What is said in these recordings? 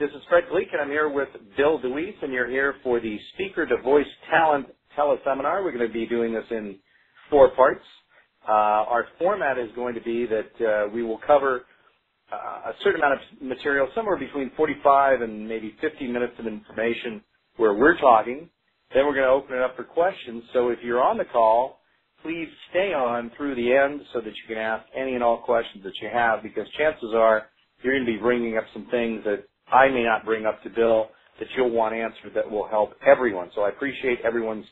This is Fred Gleek, and I'm here with Bill DeWeese, and you're here for the Speaker to Voice Talent teleseminar. We're going to be doing this in 4 parts. Our format is going to be that we will cover a certain amount of material, somewhere between 45 and maybe 50 minutes of information where we're talking. Then we're going to open it up for questions. So if you're on the call, please stay on through the end so that you can ask any and all questions that you have, because chances are you're going to be bringing up some things that I may not bring up to Bill that you'll want answered that will help everyone. So I appreciate everyone's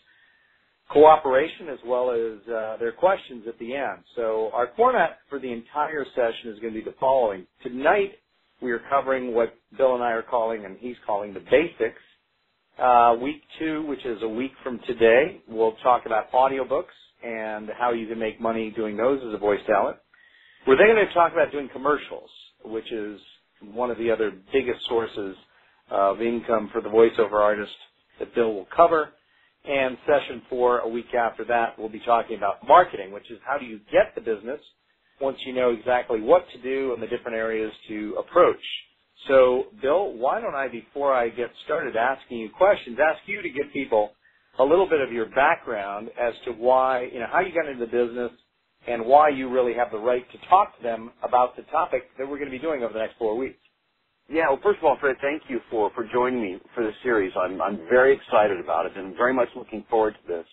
cooperation as well as their questions at the end. So our format for the entire session is going to be the following. Tonight we are covering what Bill and I are calling, and he's calling, the basics. Week 2, which is a week from today, we'll talk about audiobooks and how you can make money doing those as a voice talent. We're then going to talk about doing commercials, which is one of the other biggest sources of income for the voiceover artist that Bill will cover. And session 4, a week after that, we'll be talking about marketing, which is how do you get the business once you know exactly what to do and the different areas to approach. So, Bill, why don't I, before I get started asking you questions, ask you to give people a little bit of your background as to why, how you got into the business and why you really have the right to talk to them about the topic that we're going to be doing over the next 4 weeks. Yeah, well, first of all, Fred, thank you for joining me for this series. I'm very excited about it and very much looking forward to this.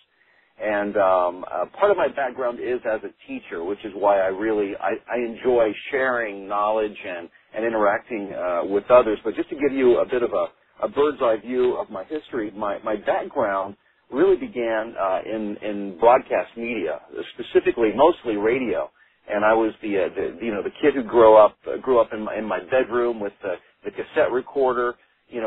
And part of my background is as a teacher, which is why I enjoy sharing knowledge and interacting with others. But just to give you a bit of a bird's eye view of my history, my background really began in broadcast media, specifically mostly radio. And I was the kid who grew up in my bedroom with the cassette recorder,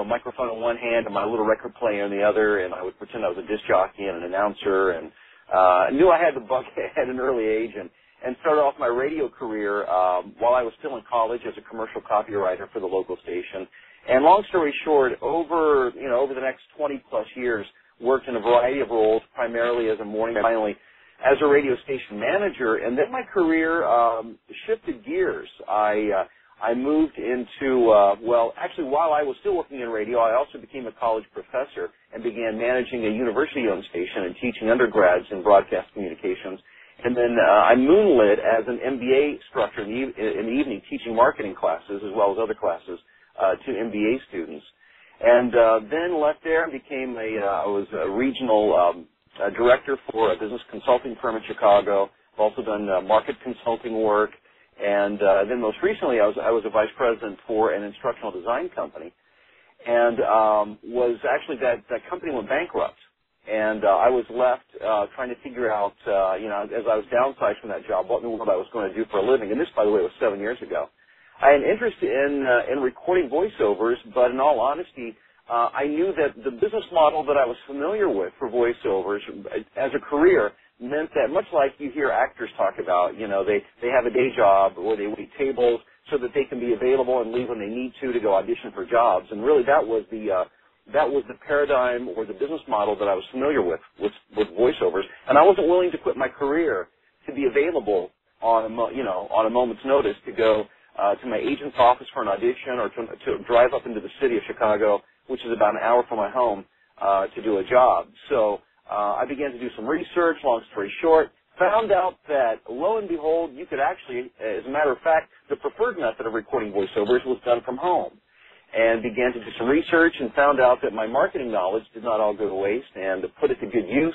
microphone in one hand and my little record player in the other, and I would pretend I was a disc jockey and an announcer, and I knew I had the bug at an early age, and started off my radio career while I was still in college as a commercial copywriter for the local station. And long story short, over the next 20 plus years, worked in a variety of roles, primarily as a morning, finally as a radio station manager, and then my career shifted gears. I moved into, actually while I was still working in radio, I also became a college professor and began managing a university-owned station and teaching undergrads in broadcast communications. And then I moonlit as an MBA instructor in the evening, teaching marketing classes as well as other classes to MBA students. And then left there and became I was a regional director for a business consulting firm in Chicago. I've also done market consulting work. And then most recently, I was a vice president for an instructional design company, and was actually that company went bankrupt, and I was left trying to figure out, as I was downsized from that job, what in the world I was going to do for a living. And this, by the way, was 7 years ago. I had an interest in recording voiceovers, but in all honesty, I knew that the business model that I was familiar with for voiceovers as a career meant that, much like you hear actors talk about, they have a day job or they wait tables so that they can be available and leave when they need to go audition for jobs. And really that was the paradigm or the business model that I was familiar with voiceovers. And I wasn't willing to quit my career to be available on a moment's notice to go to my agent's office for an audition or to drive up into the city of Chicago, which is about an hour from my home, to do a job. So I began to do some research. Long story short, found out that, lo and behold, you could actually, as a matter of fact, the preferred method of recording voiceovers was done from home. And began to do some research and found out that my marketing knowledge did not all go to waste, and to put it to good use.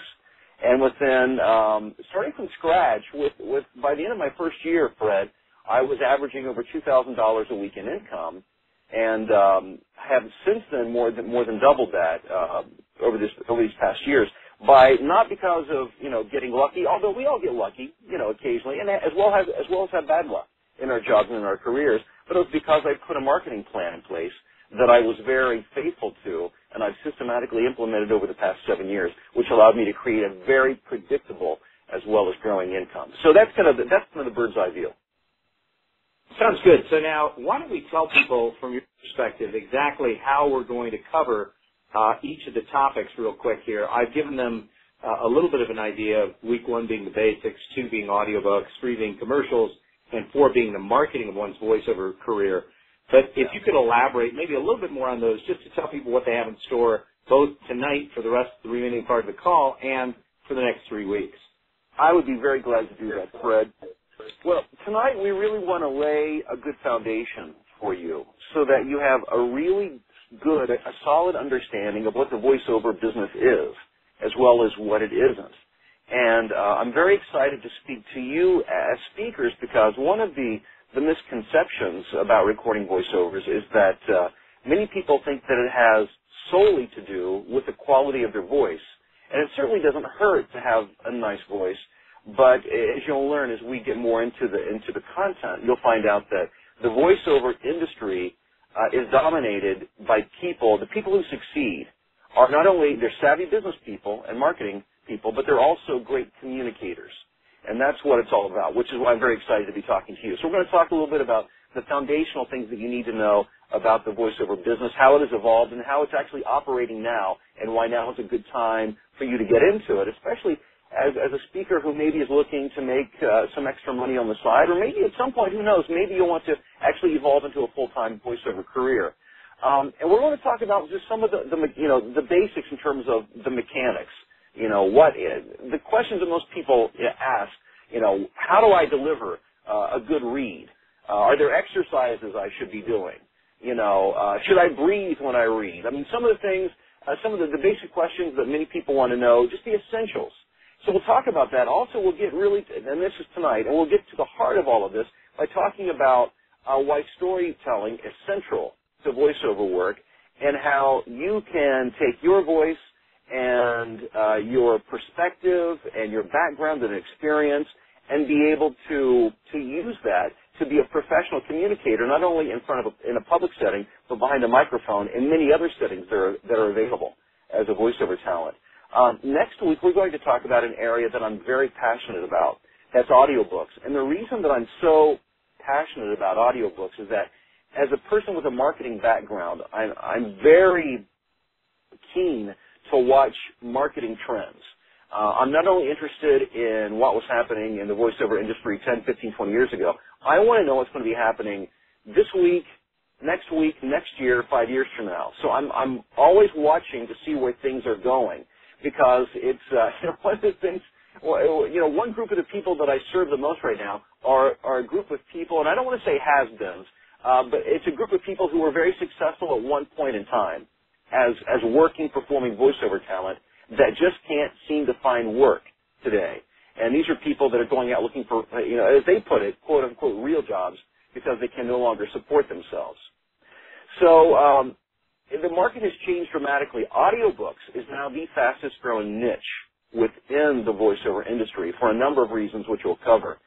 And within, starting from scratch, by the end of my first year, Fred, I was averaging over $2,000 a week in income, and have since then more than doubled that over these past years. Not because of getting lucky, although we all get lucky occasionally, and as well as have bad luck in our jobs and in our careers, but it was because I put a marketing plan in place that I was very faithful to, and I've systematically implemented over the past 7 years, which allowed me to create a very predictable as well as growing income. So that's kind of the bird's eye view. Sounds good. So now, why don't we tell people from your perspective exactly how we're going to cover each of the topics real quick here. I've given them a little bit of an idea of week 1 being the basics, 2 being audiobooks, 3 being commercials, and 4 being the marketing of one's voiceover career. But if you could elaborate maybe a little bit more on those, just to tell people what they have in store, both tonight for the rest of the remaining part of the call and for the next 3 weeks. I would be very glad to do that, Fred. Well, tonight we really want to lay a good foundation for you so that you have a really good, a solid understanding of what the voiceover business is, as well as what it isn't. And I'm very excited to speak to you as speakers because one of the misconceptions about recording voiceovers is that many people think that it has solely to do with the quality of their voice. And it certainly doesn't hurt to have a nice voice, but as you'll learn as we get more into the content, you'll find out that the voiceover industry is dominated by people. The people who succeed are not only they're savvy business people and marketing people, but they're also great communicators. And that's what it's all about, which is why I'm very excited to be talking to you. So we're going to talk a little bit about the foundational things that you need to know about the voiceover business, how it has evolved, and how it's actually operating now, and why now is a good time for you to get into it, especially as a speaker who maybe is looking to make some extra money on the side, or maybe at some point, who knows, maybe you'll want to actually evolve into a full-time voiceover career. And we're going to talk about just some of the basics in terms of the mechanics. The questions that most people ask, how do I deliver a good read? Are there exercises I should be doing? Should I breathe when I read? I mean, some of the things, some of the basic questions that many people want to know, just the essentials. So we'll talk about that. Also, we'll get really, and this is tonight, and we'll get to the heart of all of this by talking about why storytelling is central to voiceover work and how you can take your voice and your perspective and your background and experience and be able to use that to be a professional communicator, not only in a public setting, but behind a microphone and many other settings that are available as a voiceover talent. Next week, we're going to talk about an area that I'm very passionate about. That's audiobooks. And the reason that I'm so passionate about audiobooks is that as a person with a marketing background, I'm very keen to watch marketing trends. I'm not only interested in what was happening in the voiceover industry 10, 15, 20 years ago. I want to know what's going to be happening this week, next year, 5 years from now. So I'm always watching to see where things are going because it's one of the things. One group of the people that I serve the most right now are a group of people, and I don't want to say has-beens, but it's a group of people who were very successful at one point in time as working, performing voiceover talent that just can't seem to find work today. And these are people that are going out looking for, as they put it, quote-unquote, real jobs because they can no longer support themselves. So the market has changed dramatically. Audiobooks is now the fastest-growing niche within the voiceover industry for a number of reasons, which we'll cover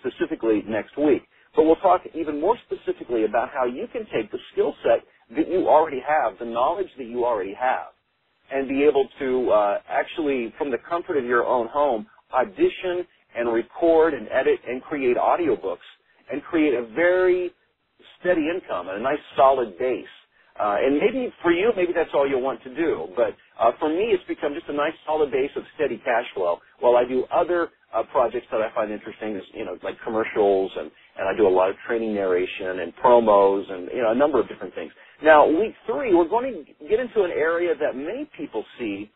specifically next week. But we'll talk even more specifically about how you can take the skill set that you already have, the knowledge that you already have, and be able to actually, from the comfort of your own home, audition and record and edit and create audiobooks and create a very steady income and a nice solid base. And maybe for you, maybe that's all you'll want to do. But for me, it's become just a nice solid base of steady cash flow while I do other projects that I find interesting, like commercials, and I do a lot of training narration and promos and, a number of different things. Now, week 3, we're going to get into an area that many people see.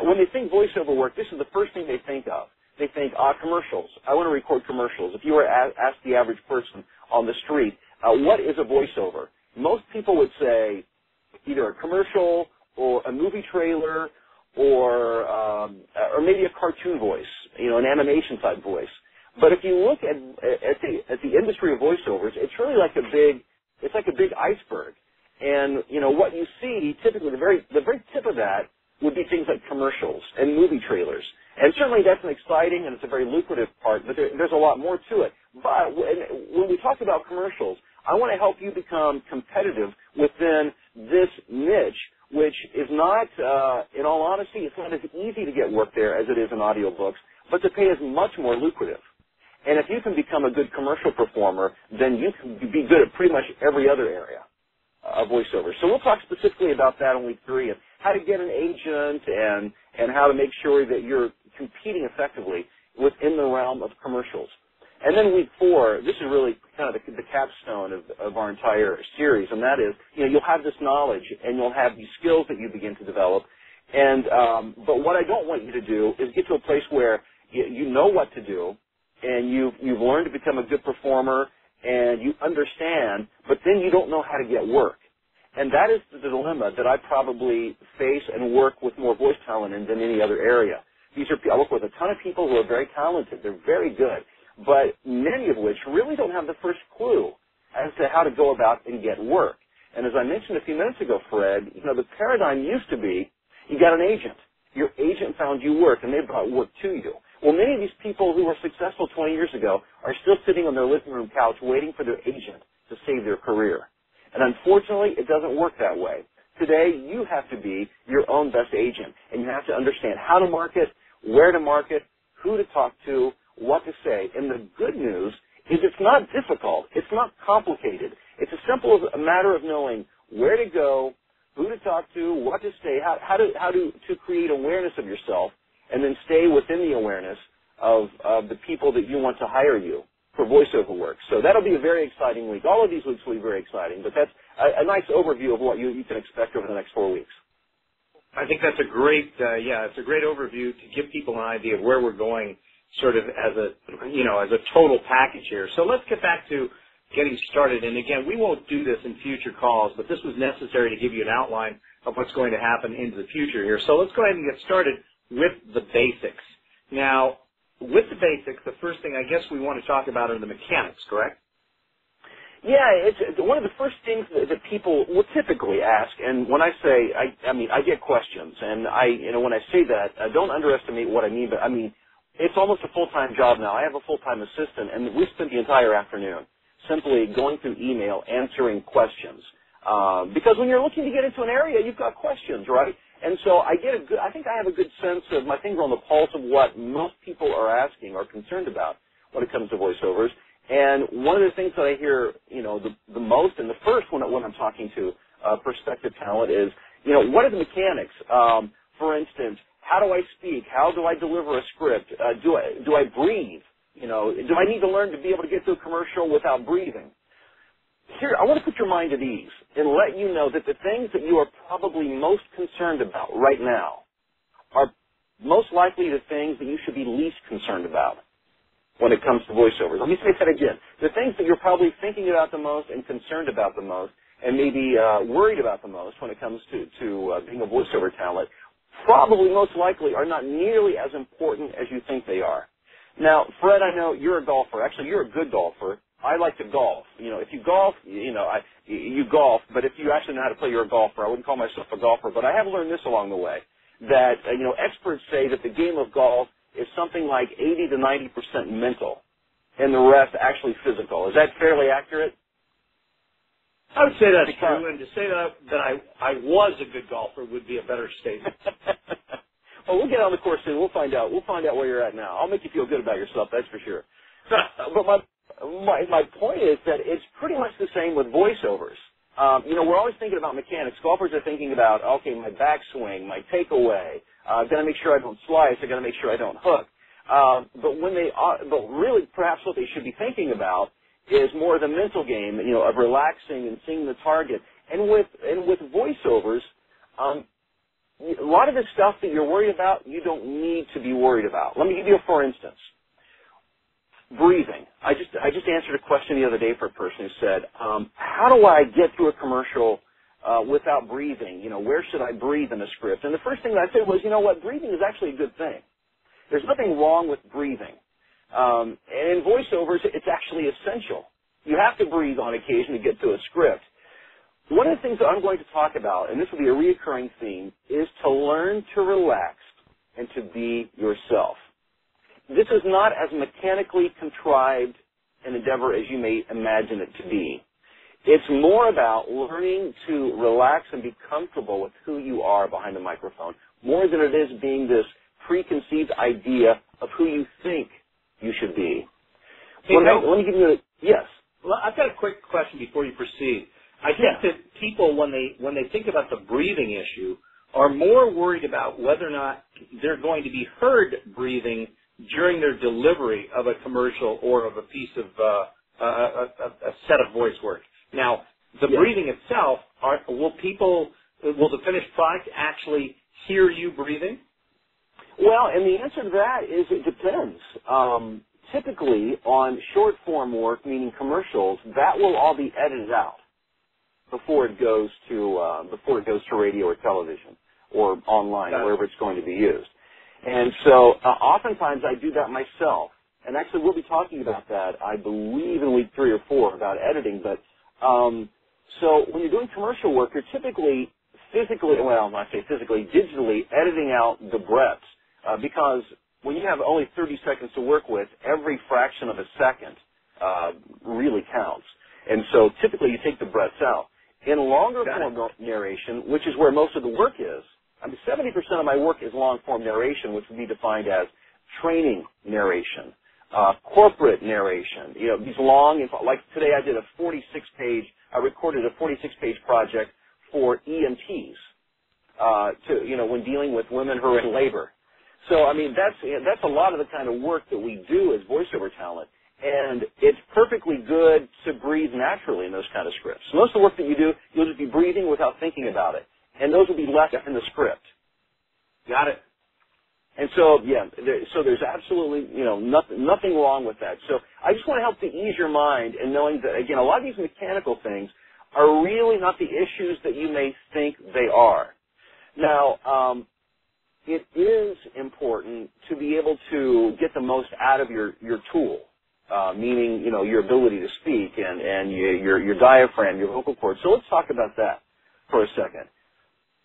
When they think voiceover work, this is the first thing they think of. They think, commercials. I want to record commercials. If you were asked the average person on the street, what is a voiceover? Most people would say either a commercial or a movie trailer or maybe a cartoon voice, an animation type voice. But if you look at the industry of voiceovers, it's really like a big iceberg. And what you see typically, the very tip of that would be things like commercials and movie trailers. And certainly that's an exciting and it's a very lucrative part, but there's a lot more to it. But when we talk about commercials, I want to help you become competitive within this niche, which is not, in all honesty, it's not as easy to get work there as it is in audiobooks, but the pay is much more lucrative. And if you can become a good commercial performer, then you can be good at pretty much every other area of voiceover. So we'll talk specifically about that in week 3 and how to get an agent and how to make sure that you're competing effectively within the realm of commercials. And then week 4, this is really kind of the capstone of our entire series, and that is, you'll have this knowledge and you'll have these skills that you begin to develop. And but what I don't want you to do is get to a place where you know what to do and you've learned to become a good performer and you understand, but then you don't know how to get work. And that is the dilemma that I probably face and work with more voice talent in than any other area. I work with a ton of people who are very talented. They're very good, but many of which really don't have the first clue as to how to go about and get work. And as I mentioned a few minutes ago, Fred, the paradigm used to be you got an agent. Your agent found you work, and they brought work to you. Well, many of these people who were successful 20 years ago are still sitting on their living room couch waiting for their agent to save their career. And unfortunately, it doesn't work that way. Today, you have to be your own best agent, and you have to understand how to market, where to market, who to talk to, what to say. And the good news is it's not difficult. It's not complicated. It's as simple as a matter of knowing where to go, who to talk to, what to say, how to create awareness of yourself, and then stay within the awareness of the people that you want to hire you for voiceover work. So that'll be a very exciting week. All of these weeks will be very exciting, but that's a nice overview of what you can expect over the next 4 weeks. I think that's a great, it's a great overview to give people an idea of where we're going, sort of as a total package here. So let's get back to getting started. And again, we won't do this in future calls, but this was necessary to give you an outline of what's going to happen into the future here. So let's go ahead and get started with the basics. Now, with the basics, the first thing I guess we want to talk about are the mechanics, correct? Yeah, it's one of the first things that people will typically ask, and when I say, I get questions, and when I say that, don't underestimate what I mean, but it's almost a full-time job now. I have a full-time assistant, and we spent the entire afternoon simply going through email, answering questions, because when you're looking to get into an area, you've got questions, right? And so I think I have a good sense of my finger on the pulse of what most people are asking or concerned about when it comes to voiceovers. And one of the things that I hear, the most and the first when I'm talking to prospective talent is, what are the mechanics? For instance, how do I speak? How do I deliver a script? Do I breathe? Do I need to learn to be able to get through a commercial without breathing? Here, I want to put your mind at ease and let you know that the things that you are probably most concerned about right now are most likely the things that you should be least concerned about when it comes to voiceovers. Let me say that again. The things that you're probably thinking about the most and concerned about the most and maybe worried about the most when it comes to being a voiceover talent probably most likely are not nearly as important as you think they are. Now, Fred, I know you're a golfer. Actually, you're a good golfer. I like to golf. If you golf, you golf, but if you actually know how to play, you're a golfer. I wouldn't call myself a golfer, but I have learned this along the way, that, experts say that the game of golf is something like 80 to 90% mental, and the rest actually physical. Is that fairly accurate? I would say that's true, and to say that I was a good golfer would be a better statement. Well, we'll get on the course soon. We'll find out. We'll find out where you're at now. I'll make you feel good about yourself, that's for sure. But my point is that it's pretty much the same with voiceovers. We're always thinking about mechanics. Golfers are thinking about, okay, my backswing, my takeaway. I've got to make sure I don't slice. I've got to make sure I don't hook. But really, perhaps what they should be thinking about is more the mental game, of relaxing and seeing the target. And with voiceovers, a lot of the stuff that you're worried about, you don't need to be worried about. Let me give you a for instance. Breathing. I just answered a question the other day for a person who said, how do I get through a commercial without breathing? Where should I breathe in a script? And the first thing that I said was, breathing is actually a good thing. There's nothing wrong with breathing. And in voiceovers, it's actually essential. You have to breathe on occasion to get through a script. One of the things that I'm going to talk about, and this will be a reoccurring theme, is to learn to relax and to be yourself. This is not as mechanically contrived an endeavor as you may imagine it to be. It's more about learning to relax and be comfortable with who you are behind the microphone, more than it is being this preconceived idea of who you think you should be. Let me give you yes. Well, I've got a quick question before you proceed. I think that people, when they think about the breathing issue, are more worried about whether or not they're going to be heard breathing during their delivery of a commercial or of a piece of a set of voice work. Now, the breathing itself, will the finished product actually hear you breathing? Well, and the answer to that is it depends. Typically, on short-form work, meaning commercials, that will all be edited out before it goes to radio or television or online, wherever it's going to be used. And so, oftentimes I do that myself. And actually, we'll be talking about that, I believe, in week 3 or 4 about editing. But so when you're doing commercial work, you're typically physically, well, when I say physically, digitally editing out the breaths because when you have only 30 seconds to work with, every fraction of a second really counts. And so typically you take the breaths out. In longer form narration, which is where most of the work is, I mean, 70% of my work is long-form narration, which would be defined as training narration, corporate narration. You know, these long, like today I I recorded a 46-page project for EMTs, when dealing with women who are in labor. So, I mean, that's a lot of the kind of work that we do as voiceover talent. And it's perfectly good to breathe naturally in those kind of scripts. Most of the work that you do, you'll just be breathing without thinking about it. And those will be left in the script. Got it. And so, so there's absolutely, nothing wrong with that. So I just want to help to ease your mind in knowing that, again, a lot of these mechanical things are really not the issues that you may think they are. Now, it is important to be able to get the most out of your tool, meaning, your ability to speak and your diaphragm, your vocal cords. So let's talk about that for a second.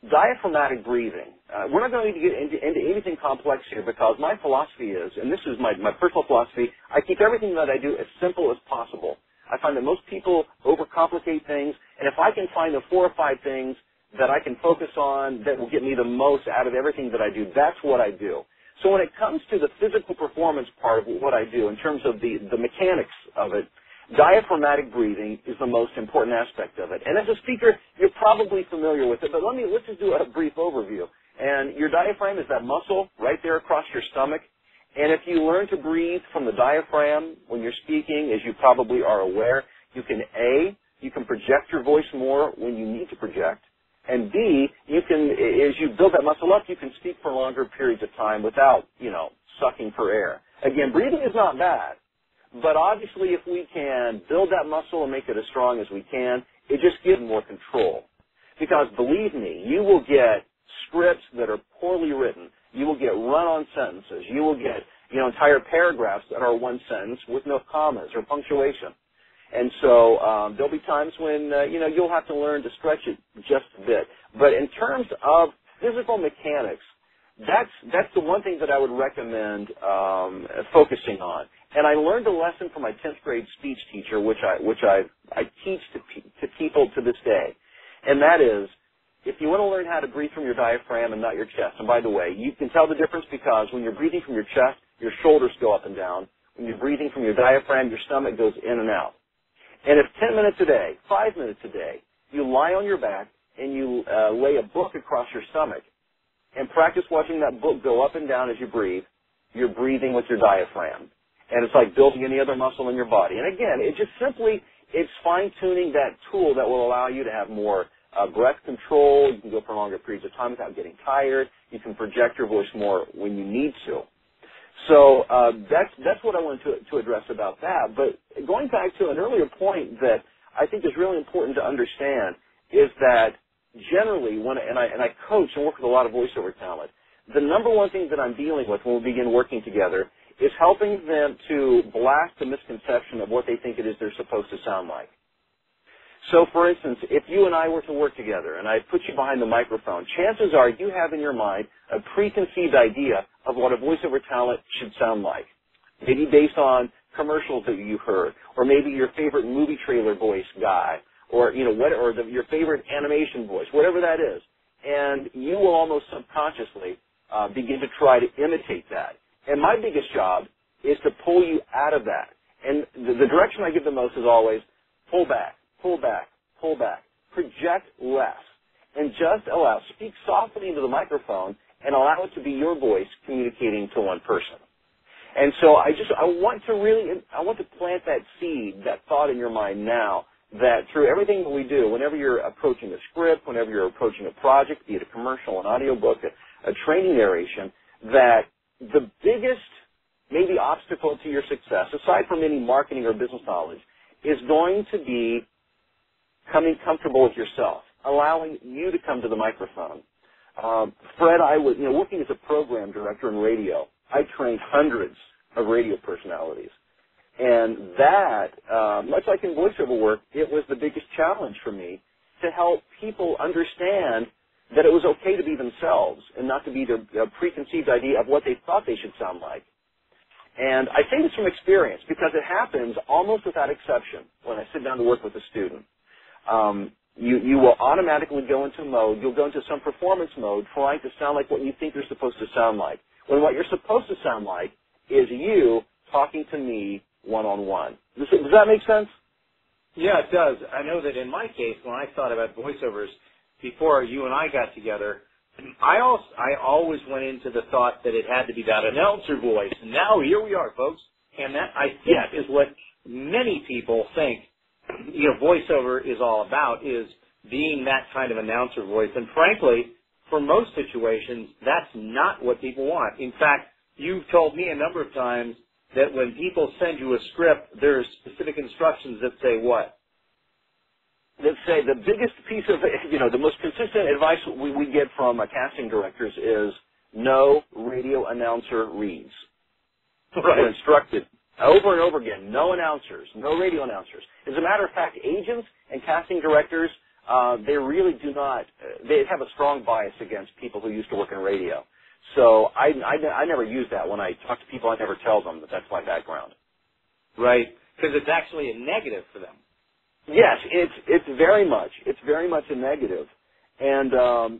Diaphragmatic breathing. We're not going to get into anything complex here because my philosophy is, and this is my personal philosophy, I keep everything that I do as simple as possible. I find that most people overcomplicate things, and if I can find the 4 or 5 things that I can focus on that will get me the most out of everything that I do, that's what I do. So when it comes to the physical performance part of what I do in terms of the mechanics of it, diaphragmatic breathing is the most important aspect of it. And as a speaker, you're probably familiar with it, but let's just do a brief overview. And your diaphragm is that muscle right there across your stomach. And if you learn to breathe from the diaphragm when you're speaking, as you probably are aware, you can project your voice more when you need to project. And B, as you build that muscle up, you can speak for longer periods of time without, sucking for air. Again, breathing is not bad. But obviously, if we can build that muscle and make it as strong as we can, it just gives more control. Because believe me, you will get scripts that are poorly written. You will get run-on sentences. You will get, entire paragraphs that are one sentence with no commas or punctuation. And so there'll be times when, you'll have to learn to stretch it just a bit. But in terms of physical mechanics, that's the one thing that I would recommend focusing on. And I learned a lesson from my 10th grade speech teacher, which I teach to people to this day. And that is, if you want to learn how to breathe from your diaphragm and not your chest, and by the way, you can tell the difference because when you're breathing from your chest, your shoulders go up and down. When you're breathing from your diaphragm, your stomach goes in and out. And if 10 minutes a day, 5 minutes a day, you lie on your back and you lay a book across your stomach and practice watching that book go up and down as you breathe, you're breathing with your diaphragm. And it's like building any other muscle in your body. And again, it's fine-tuning that tool that will allow you to have more breath control. You can go for longer periods of time without getting tired. You can project your voice more when you need to. So that's what I wanted to address about that. But going back to an earlier point that I think is really important to understand is that generally, and I coach and work with a lot of voiceover talent, the number one thing that I'm dealing with when we begin working together is helping them to blast the misconception of what they think it is they're supposed to sound like. So, for instance, if you and I were to work together and I put you behind the microphone, chances are you have in your mind a preconceived idea of what a voiceover talent should sound like. Maybe based on commercials that you heard, or maybe your favorite movie trailer voice guy, or your favorite animation voice, whatever that is. And you will almost subconsciously begin to try to imitate that. And my biggest job is to pull you out of that. And the direction I give the most is always pull back, pull back, pull back. Project less. And just speak softly into the microphone and allow it to be your voice communicating to one person. And so I want to plant that seed, that thought in your mind now, that through everything that we do, whenever you're approaching a script, whenever you're approaching a project, be it a commercial, an audiobook, a training narration, that the biggest maybe obstacle to your success, aside from any marketing or business knowledge, is going to be coming comfortable with yourself, allowing you to come to the microphone. Fred, I was, working as a program director in radio, I trained hundreds of radio personalities. And that, much like in voiceover work, it was the biggest challenge for me to help people understand that it was okay to be themselves and not to be their preconceived idea of what they thought they should sound like. And I say this from experience because it happens almost without exception when I sit down to work with a student. You will automatically go into mode, you'll go into some performance mode trying to sound like what you think you're supposed to sound like, when what you're supposed to sound like is you talking to me one-on-one. Does that make sense? Yeah, it does. I know that in my case, when I thought about voiceovers, before you and I got together, I always went into the thought that it had to be that announcer voice. And now here we are, folks. And that, I think, is what many people think voiceover is all about, is being that kind of announcer voice. And frankly, for most situations, that's not what people want. In fact, you've told me a number of times that when people send you a script, there are specific instructions that say what? That say the biggest piece of, the most consistent advice we get from casting directors is no radio announcer reads. Right. We're instructed over and over again, no announcers, no radio announcers. As a matter of fact, agents and casting directors, they really do not, they have a strong bias against people who used to work in radio. So I never use that. When I talk to people, I never tell them that that's my background. Right, because it's actually a negative for them. Yes, it's very much a negative. And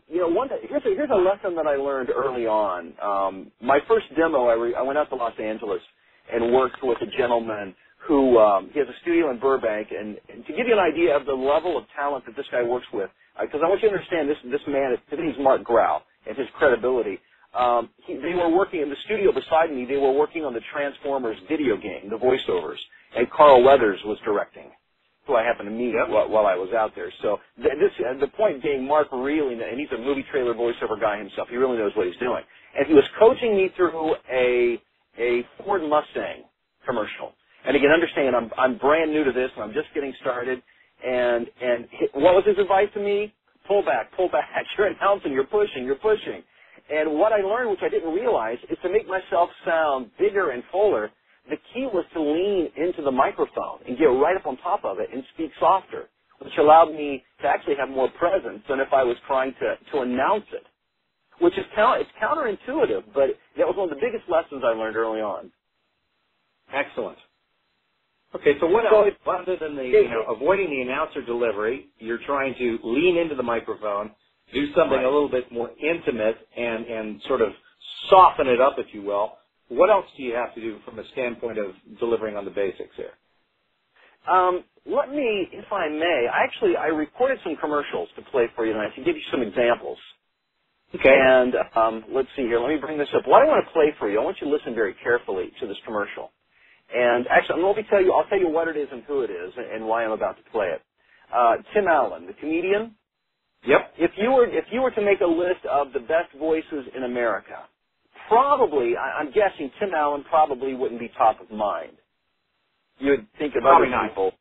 here's a lesson that I learned early on. My first demo, I went out to Los Angeles and worked with a gentleman who he has a studio in Burbank. And to give you an idea of the level of talent that this guy works with, because I want you to understand this man, his name's Mark Grau, and his credibility. They were working in the studio beside me. They were working on the Transformers video game, the voiceovers, and Carl Weathers was directing, who I happened to meet while I was out there. So the point being, Mark really, and he's a movie trailer voiceover guy himself. He really knows what he's doing. And he was coaching me through a Ford Mustang commercial. And again, understand, I'm brand new to this, and I'm just getting started. And what was his advice to me? Pull back. You're announcing. You're pushing. And what I learned, which I didn't realize, is to make myself sound bigger and fuller. The key was to lean into the microphone and get right up on top of it and speak softer, which allowed me to actually have more presence than if I was trying to announce it, which is it's counterintuitive, but that was one of the biggest lessons I learned early on. Excellent. Okay, so what else, other than avoiding the announcer delivery, you're trying to lean into the microphone, do something a little bit more intimate and sort of soften it up, if you will. What else do you have to do from a standpoint of delivering on the basics here? Let me, if I may, I recorded some commercials to play for you tonight to give you some examples. Okay. And let's see here. Let me bring this up. What I want to play for you, I want you to listen very carefully to this commercial. And actually, I'll tell you what it is and who it is and why I'm about to play it. Tim Allen, the comedian. Yep. If you were to make a list of the best voices in America, probably, I'm guessing Tim Allen probably wouldn't be top of mind. You would think of other people.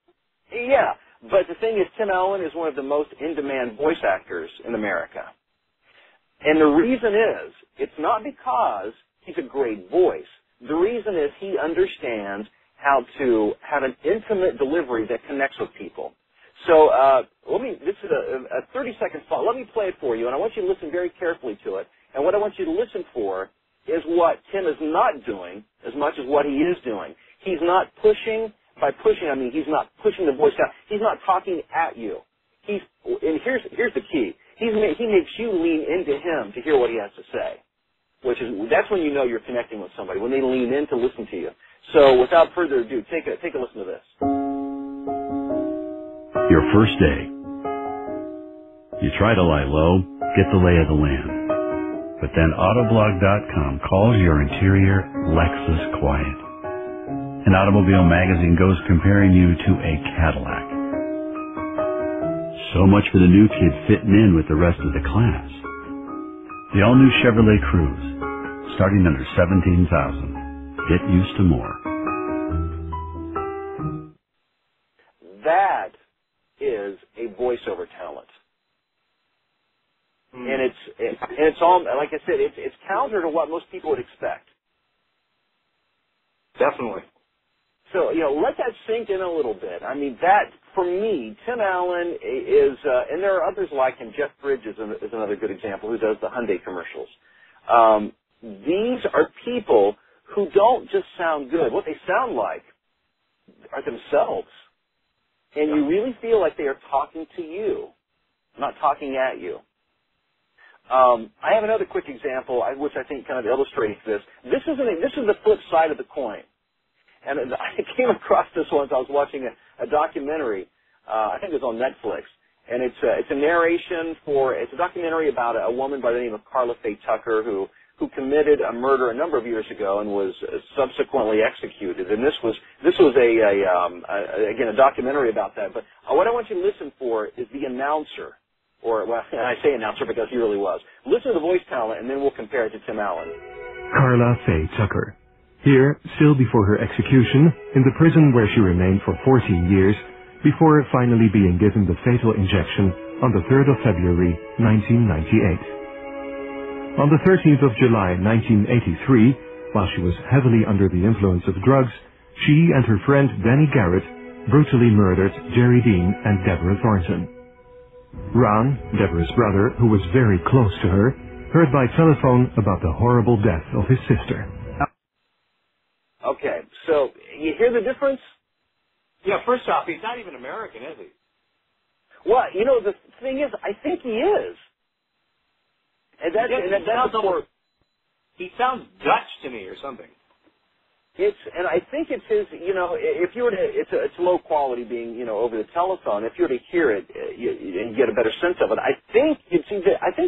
Yeah, but the thing is, Tim Allen is one of the most in-demand voice actors in America. And the reason is, it's not because he's a great voice. The reason is he understands how to have an intimate delivery that connects with people. So this is a 30-second spot. Let me play it for you, and I want you to listen very carefully to it. And what I want you to listen for is what Tim is not doing as much as what he is doing. He's not pushing. By pushing, I mean he's not pushing the voice down. He's not talking at you. And here's the key. He makes you lean into him to hear what he has to say, that's when you know you're connecting with somebody, when they lean in to listen to you. So without further ado, take a listen to this. Your first day. You try to lie low, get the lay of the land. But then Autoblog.com calls your interior Lexus quiet. And Automobile Magazine goes comparing you to a Cadillac. So much for the new kid fitting in with the rest of the class. The all-new Chevrolet Cruze, starting under $17,000. Get used to more. That is a voiceover talent. And it's all, like I said, it's counter to what most people would expect. Definitely. So, let that sink in a little bit. I mean, that, for me, Tim Allen is, and there are others like him. Jeff Bridges is another good example, who does the Hyundai commercials. These are people who don't just sound good. What they sound like are themselves. And you really feel like they are talking to you, not talking at you. I have another quick example, which I think kind of illustrates this. This is the flip side of the coin. And I came across this once. I was watching a documentary. I think it was on Netflix, and it's a narration it's a documentary about a woman by the name of Karla Faye Tucker who committed a murder a number of years ago and was subsequently executed. And this was again a documentary about that. But what I want you to listen for is the announcer, and I say announcer because he really was. Listen to the voice talent, and then we'll compare it to Tim Allen. Karla Faye Tucker. Here, still before her execution, in the prison where she remained for 14 years, before finally being given the fatal injection on the 3rd of February, 1998. On the 13th of July, 1983, while she was heavily under the influence of drugs, she and her friend Danny Garrett brutally murdered Jerry Dean and Deborah Thornton. Ron, Deborah's brother, who was very close to her, heard by telephone about the horrible death of his sister. Okay, so you hear the difference? Yeah, first off, he's not even American, is he? Well, the thing is, I think he is. And he sounds Dutch to me or something. And I think it's his, if you were to, it's low quality being, over the telephone. If you were to hear it, and get a better sense of it, I think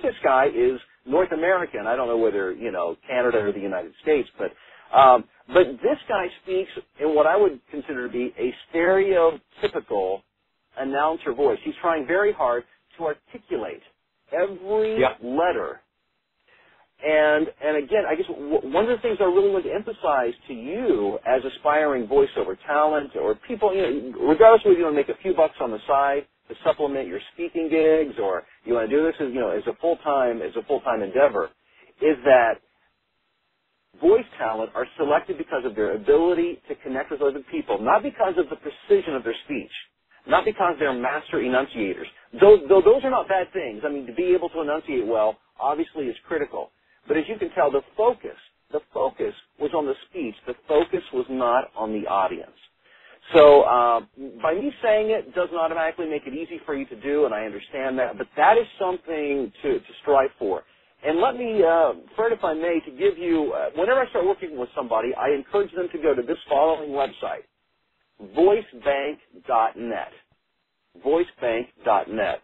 this guy is North American. I don't know whether, Canada or the United States, but this guy speaks in what I would consider to be a stereotypical announcer voice. He's trying very hard to articulate every letter. And again, I guess one of the things I really want to emphasize to you as aspiring voiceover talent or people, regardless of whether you want to make a few bucks on the side to supplement your speaking gigs or you want to do this as a full-time endeavor, is that voice talent are selected because of their ability to connect with other people, not because of the precision of their speech, not because they're master enunciators. Though those are not bad things. I mean, to be able to enunciate well obviously is critical. But as you can tell, the focus was on the speech. The focus was not on the audience. So by me saying it doesn't automatically make it easy for you to do, and I understand that, but that is something to strive for. And let me, Fred, if I may, to give you, whenever I start working with somebody, I encourage them to go to this following website, voicebank.net. Voicebank.net.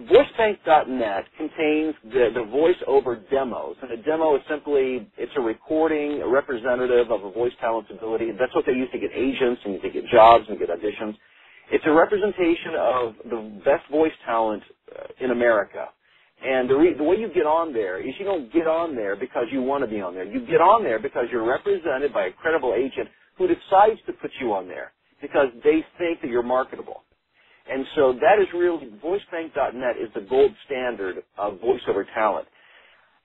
Voicebank.net contains the voice-over demos, and a demo is simply, it's a recording, a representative of a voice talent's ability. That's what they use to get agents and to get jobs and get auditions. It's a representation of the best voice talent in America. And the way you get on there is you don't get on there because you want to be on there. You get on there because you're represented by a credible agent who decides to put you on there because they think that you're marketable. And so that is really, voicebank.net is the gold standard of voiceover talent.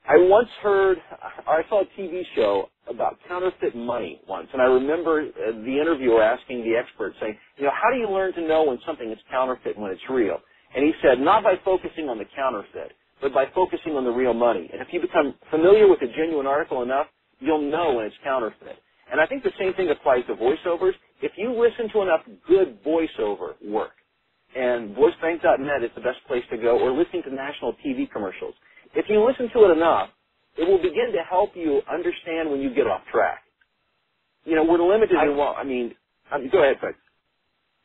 I saw a TV show about counterfeit money once, and I remember the interviewer asking the expert, saying, how do you learn to know when something is counterfeit and when it's real? And he said, not by focusing on the counterfeit, but by focusing on the real money. And if you become familiar with a genuine article enough, you'll know when it's counterfeit. And I think the same thing applies to voiceovers. If you listen to enough good voiceover work, and voicebank.net is the best place to go, or listening to national TV commercials. If you listen to it enough, it will begin to help you understand when you get off track. We're limited in what, go ahead, Fred.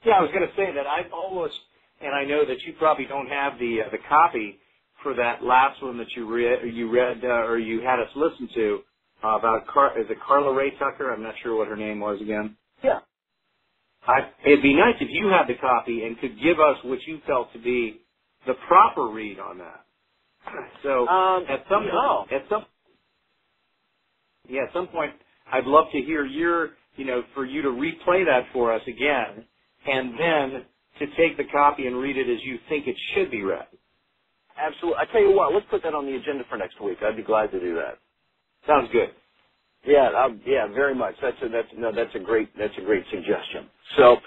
Yeah, I was going to say that I've almost, and I know that you probably don't have the copy, for that last one that you read or you had us listen to about is it Carla Ray Tucker? I'm not sure what her name was again. Yeah. It'd be nice if you had the copy and could give us what you felt to be the proper read on that. So at some point, I'd love to hear for you to replay that for us again, and then to take the copy and read it as you think it should be read. Absolutely. I tell you what, let's put that on the agenda for next week. I'd be glad to do that. Sounds good. Yeah, very much. That's a great suggestion. So,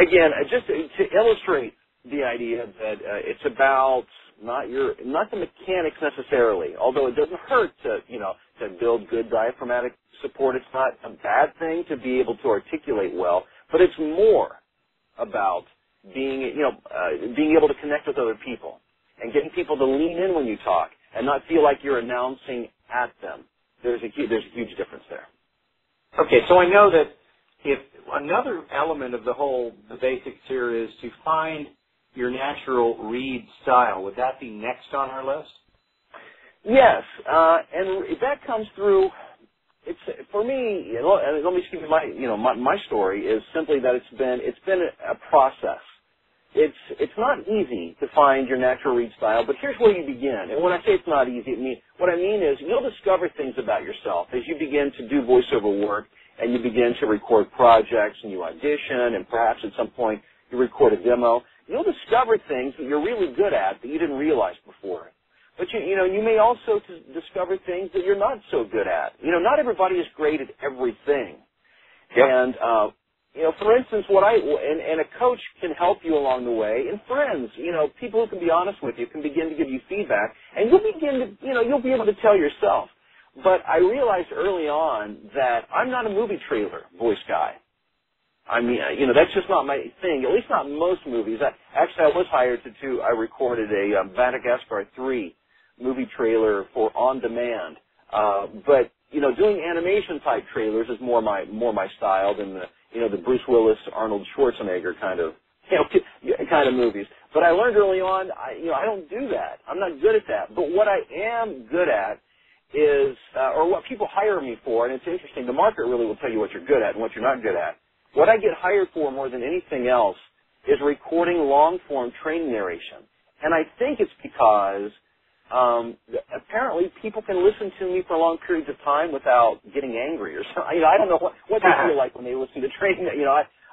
again, just to illustrate the idea that it's about not the mechanics necessarily, although it doesn't hurt to build good diaphragmatic support. It's not a bad thing to be able to articulate well, but it's more about being able to connect with other people and getting people to lean in when you talk and not feel like you're announcing at them. There's a huge difference there. Okay, so I know that if another element of the basics here is to find your natural read style. Would that be next on our list? Yes, and that comes through. It's for me. Let me give you my story is simply that it's been a process. It's not easy to find your natural read style, but here's where you begin. And when I say it's not easy, what I mean is you'll discover things about yourself as you begin to do voiceover work and you begin to record projects and you audition and perhaps at some point you record a demo. You'll discover things that you're really good at that you didn't realize before. But you may also discover things that you're not so good at. Not everybody is great at everything. Yep. And for instance, and a coach can help you along the way, and friends, people who can be honest with you can begin to give you feedback, and you'll be able to tell yourself. But I realized early on that I'm not a movie trailer voice guy. I mean, that's just not my thing, at least not most movies. I was hired I recorded a Madagascar 3 movie trailer for On Demand. But, doing animation type trailers is more my style than the Bruce Willis, Arnold Schwarzenegger kind of movies. But I learned early on, I don't do that. I'm not good at that. But what I am good at is, or what people hire me for, and it's interesting, the market really will tell you what you're good at and what you're not good at. What I get hired for more than anything else is recording long-form training narration. And I think it's because apparently people can listen to me for long periods of time without getting angry or something. I don't know what they feel like when they listen to training.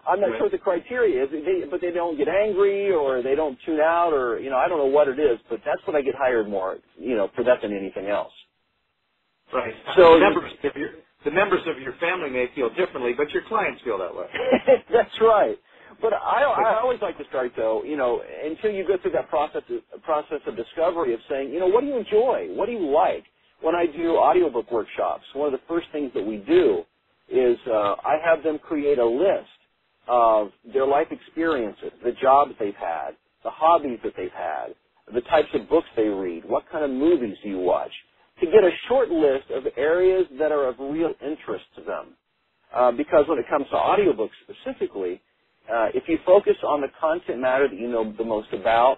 I'm not sure what the criteria is, but they don't get angry or they don't tune out or, I don't know what it is, but that's what I get hired more, for that than anything else. Right. So the members of your family may feel differently, but your clients feel that way. That's right. But I always like to start, though, until you go through that process of discovery of saying, what do you enjoy? What do you like? When I do audiobook workshops, one of the first things that we do is I have them create a list of their life experiences, the jobs they've had, the hobbies that they've had, the types of books they read, what kind of movies do you watch, to get a short list of areas that are of real interest to them. Because when it comes to audiobooks specifically, if you focus on the content matter that you know the most about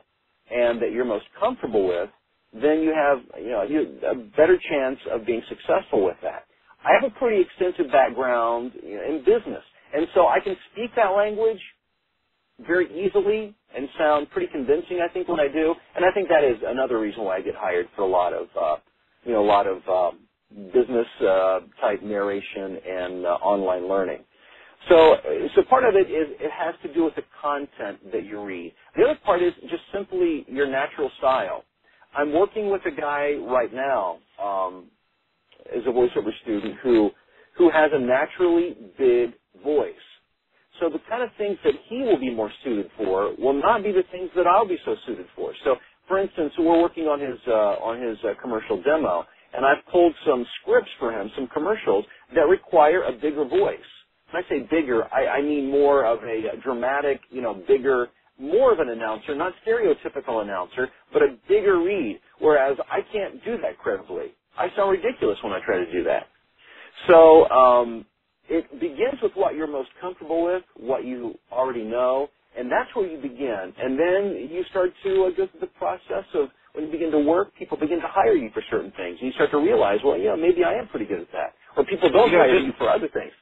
and that you're most comfortable with, then you have a better chance of being successful with that. I have a pretty extensive background in business, and so I can speak that language very easily and sound pretty convincing, I think, when I do. And I think that is another reason why I get hired for a lot of business type narration and online learning. So part of it is it has to do with the content that you read. The other part is just simply your natural style. I'm working with a guy right now as a voiceover student who has a naturally big voice. So the kind of things that he will be more suited for will not be the things that I'll be so suited for. So, for instance, we're working on his commercial demo, and I've pulled some scripts for him, some commercials that require a bigger voice. When I say bigger, I mean more of a dramatic, bigger, more of an announcer, not stereotypical announcer, but a bigger read, whereas I can't do that credibly. I sound ridiculous when I try to do that. So it begins with what you're most comfortable with, what you already know, and that's where you begin. And then you start to go through the process of when you begin to work, people begin to hire you for certain things. And you start to realize, well, maybe I am pretty good at that. Or people don't hire you for other things.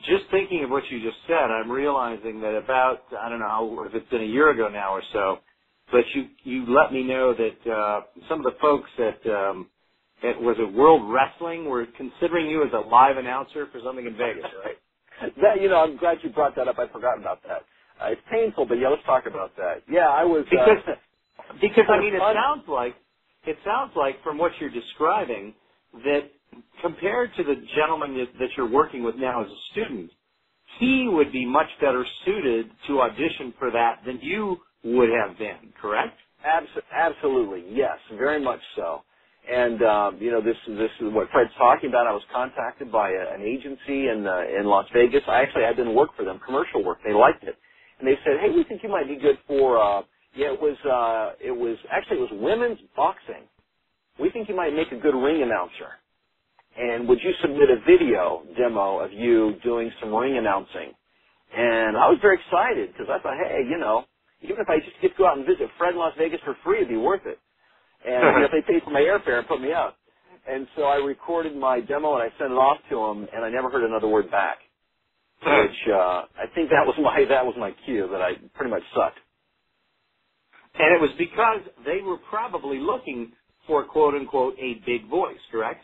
Just thinking of what you just said, I'm realizing that about, I don't know if it's been a year ago now or so, but you let me know that some of the folks at was it World Wrestling were considering you as a live announcer for something in Vegas, right? That, I'm glad you brought that up. I forgot about that. It's painful, but let's talk about that. Yeah, I was because I mean, it sounds like from what you're describing that compared to the gentleman that you're working with now as a student, he would be much better suited to audition for that than you would have been, correct? Absolutely, yes, very much so. And this is what Fred's talking about. I was contacted by an agency in Las Vegas. I didn't work for them, commercial work. They liked it, and they said, "Hey, we think you might be good for." It was women's boxing. We think you might make a good ring announcer. And would you submit a video demo of you doing some ring announcing? And I was very excited because I thought, hey, even if I just get to go out and visit Fred in Las Vegas for free, it'd be worth it. And if they paid for my airfare and put me up. And so I recorded my demo and I sent it off to them, and I never heard another word back. Which I think that was my cue that I pretty much sucked. And it was because they were probably looking for quote unquote a big voice, correct?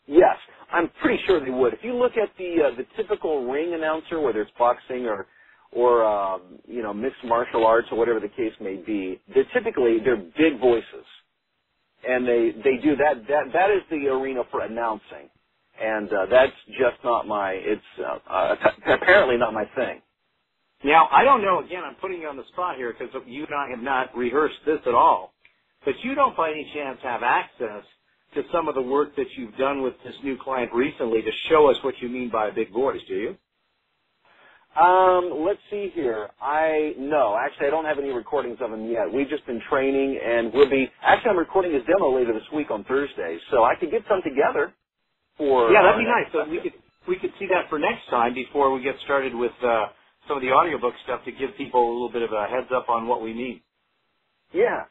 Yes, I'm pretty sure they would. If you look at the typical ring announcer, whether it's boxing or mixed martial arts or whatever the case may be, they're big voices, and they do that. That is the arena for announcing, and that's just not apparently not my thing. Now, I don't know. Again, I'm putting you on the spot here because you and I have not rehearsed this at all. But you don't, by any chance, have access to some of the work that you've done with this new client recently to show us what you mean by a big voice, do you? Let's see here. No, actually, I don't have any recordings of him yet. We've just been training, and I'm recording his demo later this week on Thursday, so I could get some together for. Yeah, that'd be nice. So we could see that for next time before we get started with some of the audiobook stuff to give people a little bit of a heads up on what we need. Yeah.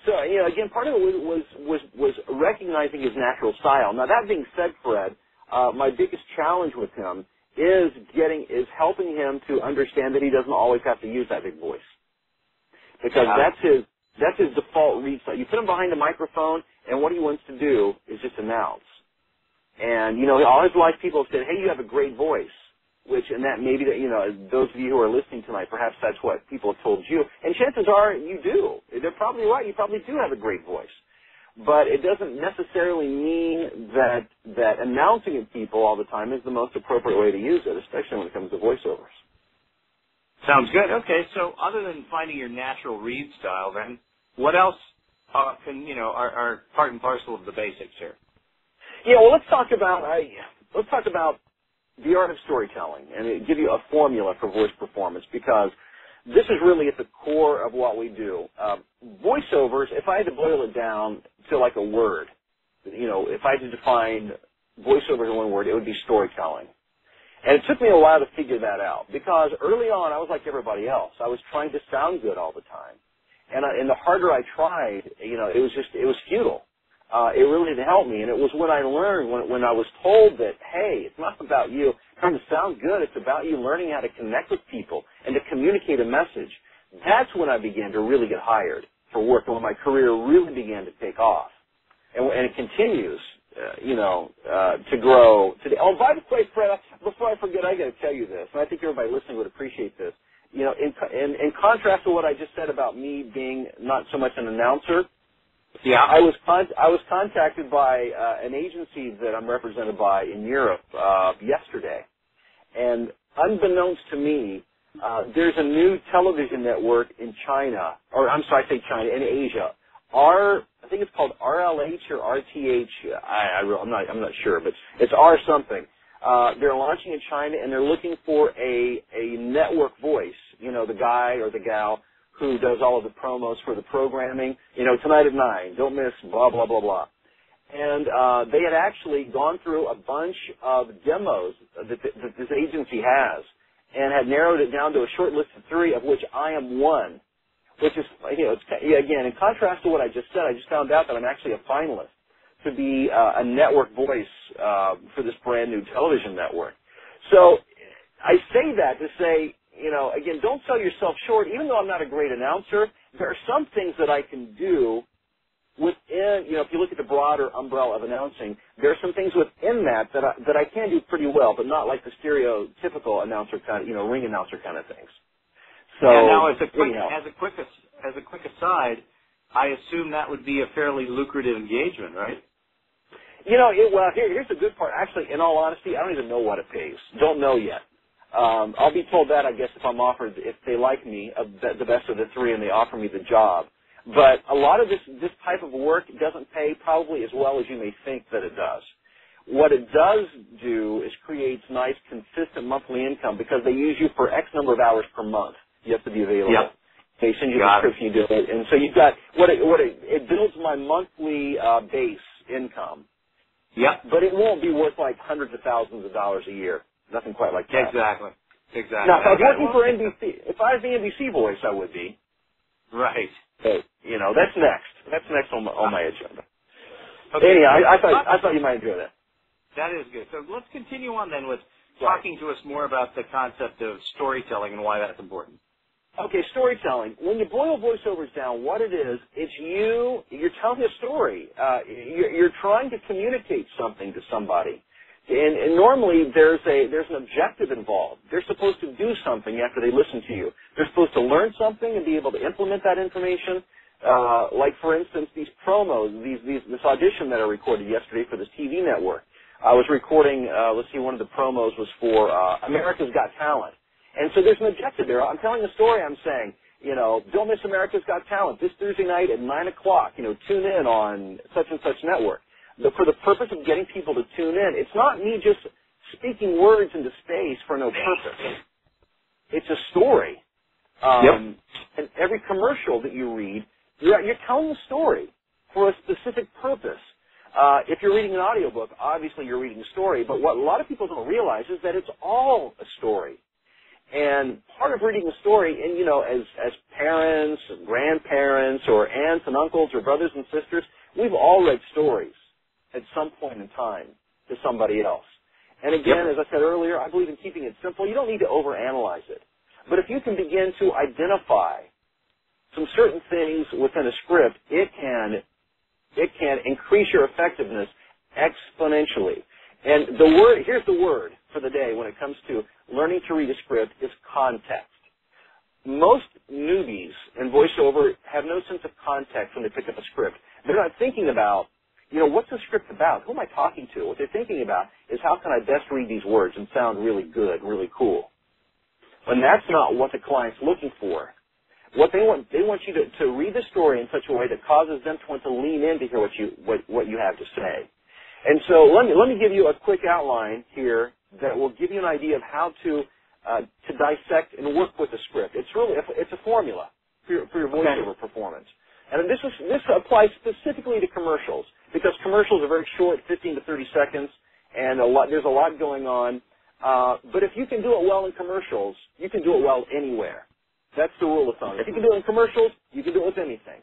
So, again, part of it was recognizing his natural style. Now, that being said, Fred, my biggest challenge with him is helping him to understand that he doesn't always have to use that big voice. Because that's his default read style. You put him behind a microphone, and what he wants to do is just announce. And, all his life people have said, hey, you have a great voice. Those of you who are listening tonight, perhaps that's what people have told you. And chances are you do. They're probably right. You probably do have a great voice. But it doesn't necessarily mean that announcing at people all the time is the most appropriate way to use it, especially when it comes to voiceovers. Sounds good. Okay, so other than finding your natural read style, then, what else are part and parcel of the basics here? Yeah, well, let's talk about the art of storytelling and give you a formula for voice performance, because this is really at the core of what we do. Voiceovers, if I had to boil it down to like a word, if I had to define voiceovers in one word, it would be storytelling. And it took me a while to figure that out, because early on I was like everybody else. I was trying to sound good all the time. And the harder I tried, it was futile. It really didn't help me. And it was when I learned, when I was told that, hey, it's not about you trying to sound good, it's about you learning how to connect with people and to communicate a message. That's when I began to really get hired for work, and when my career really began to take off. And it continues, to grow today. Oh, by the way, Fred, before I forget, I got to tell you this, and I think everybody listening would appreciate this. In contrast to what I just said about me being not so much an announcer, yeah, I was contacted by an agency that I'm represented by in Europe yesterday, and unbeknownst to me, there's a new television network in China, in Asia. I think it's called RLH or RTH. I'm not sure, but it's R something. They're launching in China, and they're looking for a network voice. The guy or the gal who does all of the promos for the programming. Tonight at 9, don't miss blah blah blah blah. And they had actually gone through a bunch of demos that this agency has, and had narrowed it down to a short list of 3, of which I am one. which is, again, in contrast to what I just said, I just found out that I'm actually a finalist to be a network voice for this brand new television network. So I say that to say, again, don't sell yourself short. Even though I'm not a great announcer, there are some things that I can do within, if you look at the broader umbrella of announcing, there are some things within that I can do pretty well, but not like the stereotypical announcer kind of, ring announcer kind of things. So now, as a quick aside, I assume that would be a fairly lucrative engagement, right? Here's the good part. Actually, in all honesty, I don't even know what it pays. Don't know yet. I'll be told that, I guess, if I'm offered, if they like me, the best of the three, and they offer me the job. But a lot of this type of work doesn't pay probably as well as you may think that it does. What it does do is creates nice, consistent monthly income because they use you for X number of hours per month. You have to be available. Yep. They send you a description, you do it, and so you've got it builds my monthly base income. Yep. But it won't be worth like hundreds of thousands of dollars a year. Nothing quite like that. Exactly. Now, if I was working for NBC, if I was the NBC voice, I would be. Right. But, that's next. That's next on my agenda. Okay. Anyhow, I thought you might enjoy that. That is good. So let's continue on then with talking to us more about the concept of storytelling and why that's important. Okay, storytelling. When you boil voiceovers down, what it is, it's you're telling a story. You're trying to communicate something to somebody. And normally there's an objective involved. They're supposed to do something after they listen to you. They're supposed to learn something and be able to implement that information. Like, for instance, these promos, this audition that I recorded yesterday for this TV network. I was recording, one of the promos was for America's Got Talent. And so there's an objective there. I'm telling a story. I'm saying, don't miss America's Got Talent this Thursday night at 9 o'clock. Tune in on such and such network. For the purpose of getting people to tune in, it's not me just speaking words into space for no purpose. It's a story. And every commercial that you read, you're telling a story for a specific purpose. If you're reading an audiobook, obviously you're reading a story, but what a lot of people don't realize is that it's all a story. And part of reading a story, and as parents and grandparents or aunts and uncles or brothers and sisters, we've all read stories at some point in time to somebody else. And again, as I said earlier, I believe in keeping it simple. You don't need to overanalyze it. But if you can begin to identify some certain things within a script, it can increase your effectiveness exponentially. And here's the word for the day when it comes to learning to read a script is context. Most newbies in voiceover have no sense of context when they pick up a script. They're not thinking about, what's the script about? Who am I talking to? What they're thinking about is how can I best read these words and sound really good, really cool. And that's not what the client's looking for. What they want you to read the story in such a way that causes them to want to lean in to hear what you have to say. And so let me give you a quick outline here that will give you an idea of how to dissect and work with a script. It's a formula for your voiceover performance. And this applies specifically to commercials because commercials are very short, 15 to 30 seconds, and there's a lot going on. But if you can do it well in commercials, you can do it well anywhere. That's the rule of thumb. If you can do it in commercials, you can do it with anything.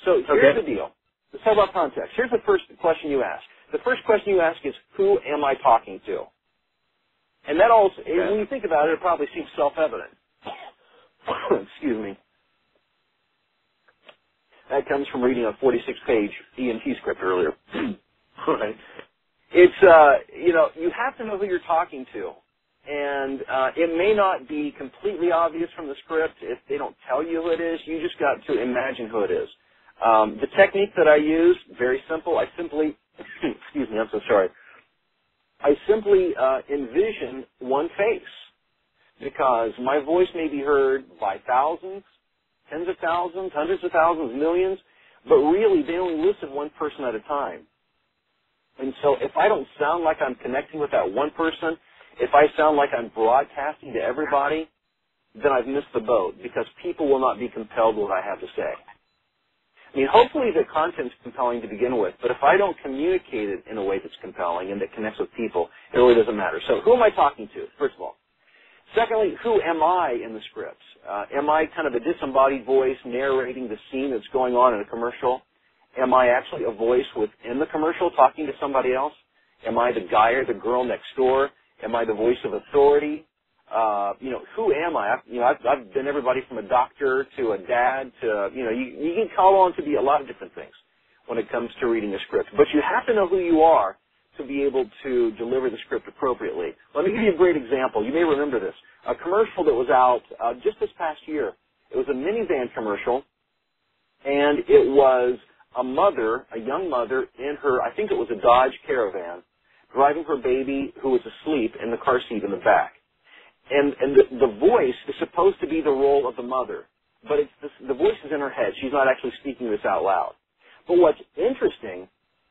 So here's the deal. Let's talk about context. Here's the first question you ask. The first question you ask is, who am I talking to? And that also, when you think about it, it probably seems self-evident. Excuse me. That comes from reading a 46-page EMT script earlier. Right. It's, you have to know who you're talking to. And it may not be completely obvious from the script. If they don't tell you who it is, you just got to imagine who it is. The technique that I use, very simple. I simply, excuse me, I'm so sorry. I simply envision one face because my voice may be heard by thousands, tens of thousands, hundreds of thousands, millions, but really they only listen one person at a time. And so if I don't sound like I'm connecting with that one person, if I sound like I'm broadcasting to everybody, then I've missed the boat because people will not be compelled with what I have to say. I mean, hopefully the content's compelling to begin with, but if I don't communicate it in a way that's compelling and that connects with people, it really doesn't matter. So who am I talking to, first of all? Secondly, who am I in the script? Am I kind of a disembodied voice narrating the scene that's going on in a commercial? Am I actually a voice within the commercial talking to somebody else? Am I the guy or the girl next door? Am I the voice of authority? Who am I? I've been everybody from a doctor to a dad to, you can call on to be a lot of different things when it comes to reading a script. But you have to know who you are to be able to deliver the script appropriately. Let me give you a great example. You may remember this. A commercial that was out just this past year. It was a minivan commercial, and it was a young mother in her, I think it was a Dodge Caravan, driving her baby who was asleep in the car seat in the back. And the voice is supposed to be the role of the mother, but the voice is in her head. She's not actually speaking this out loud. But what's interesting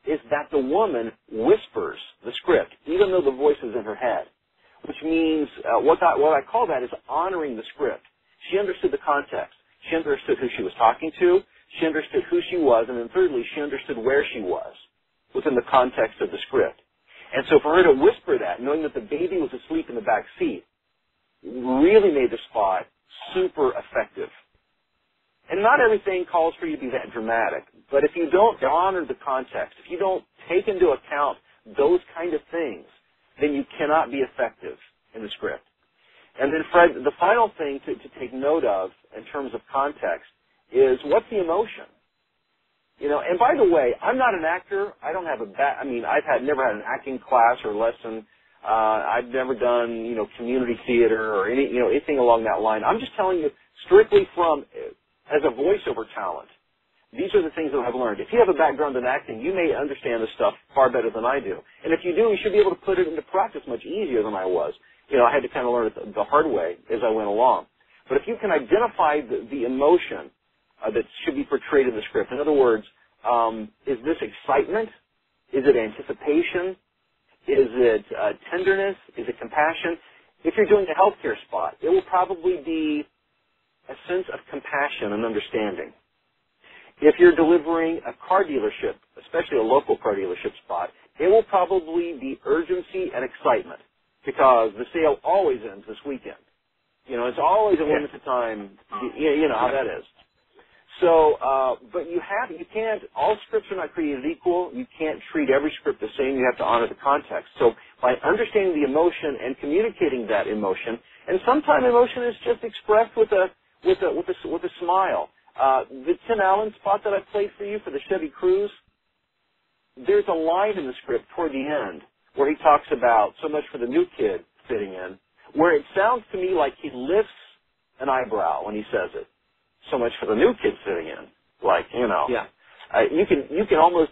is that the woman whispers the script, even though the voice is in her head, which means what I call that is honoring the script. She understood the context. She understood who she was talking to. She understood who she was, and then thirdly, she understood where she was within the context of the script. And so for her to whisper that, knowing that the baby was asleep in the back seat, really made the spot super effective. And not everything calls for you to be that dramatic, but if you don't honor the context, if you don't take into account those kind of things, then you cannot be effective in the script. And then, Fred, the final thing to take note of in terms of context is what's the emotion? And by the way, I'm not an actor. I don't have I've never had an acting class or lesson. I've never done, community theater or anything along that line. I'm just telling you strictly as a voiceover talent. These are the things that I've learned. If you have a background in acting, you may understand this stuff far better than I do. And if you do, you should be able to put it into practice much easier than I was. I had to kind of learn it the hard way as I went along. But if you can identify the emotion that should be portrayed in the script, in other words, is this excitement? Is it anticipation? Is it tenderness? Is it compassion? If you're doing a healthcare spot, it will probably be a sense of compassion and understanding. If you're delivering a car dealership, especially a local car dealership spot, it will probably be urgency and excitement because the sale always ends this weekend. It's always a limited time. You know how that is. So, but you can't, all scripts are not created equal. You can't treat every script the same. You have to honor the context. So by understanding the emotion and communicating that emotion, and sometimes emotion is just expressed with a smile. The Tim Allen spot that I played for you for the Chevy Cruze, there's a line in the script toward the end where he talks about so much for the new kid fitting in, where it sounds to me like he lifts an eyebrow when he says it. So much for the new kid sitting in, Yeah. You can almost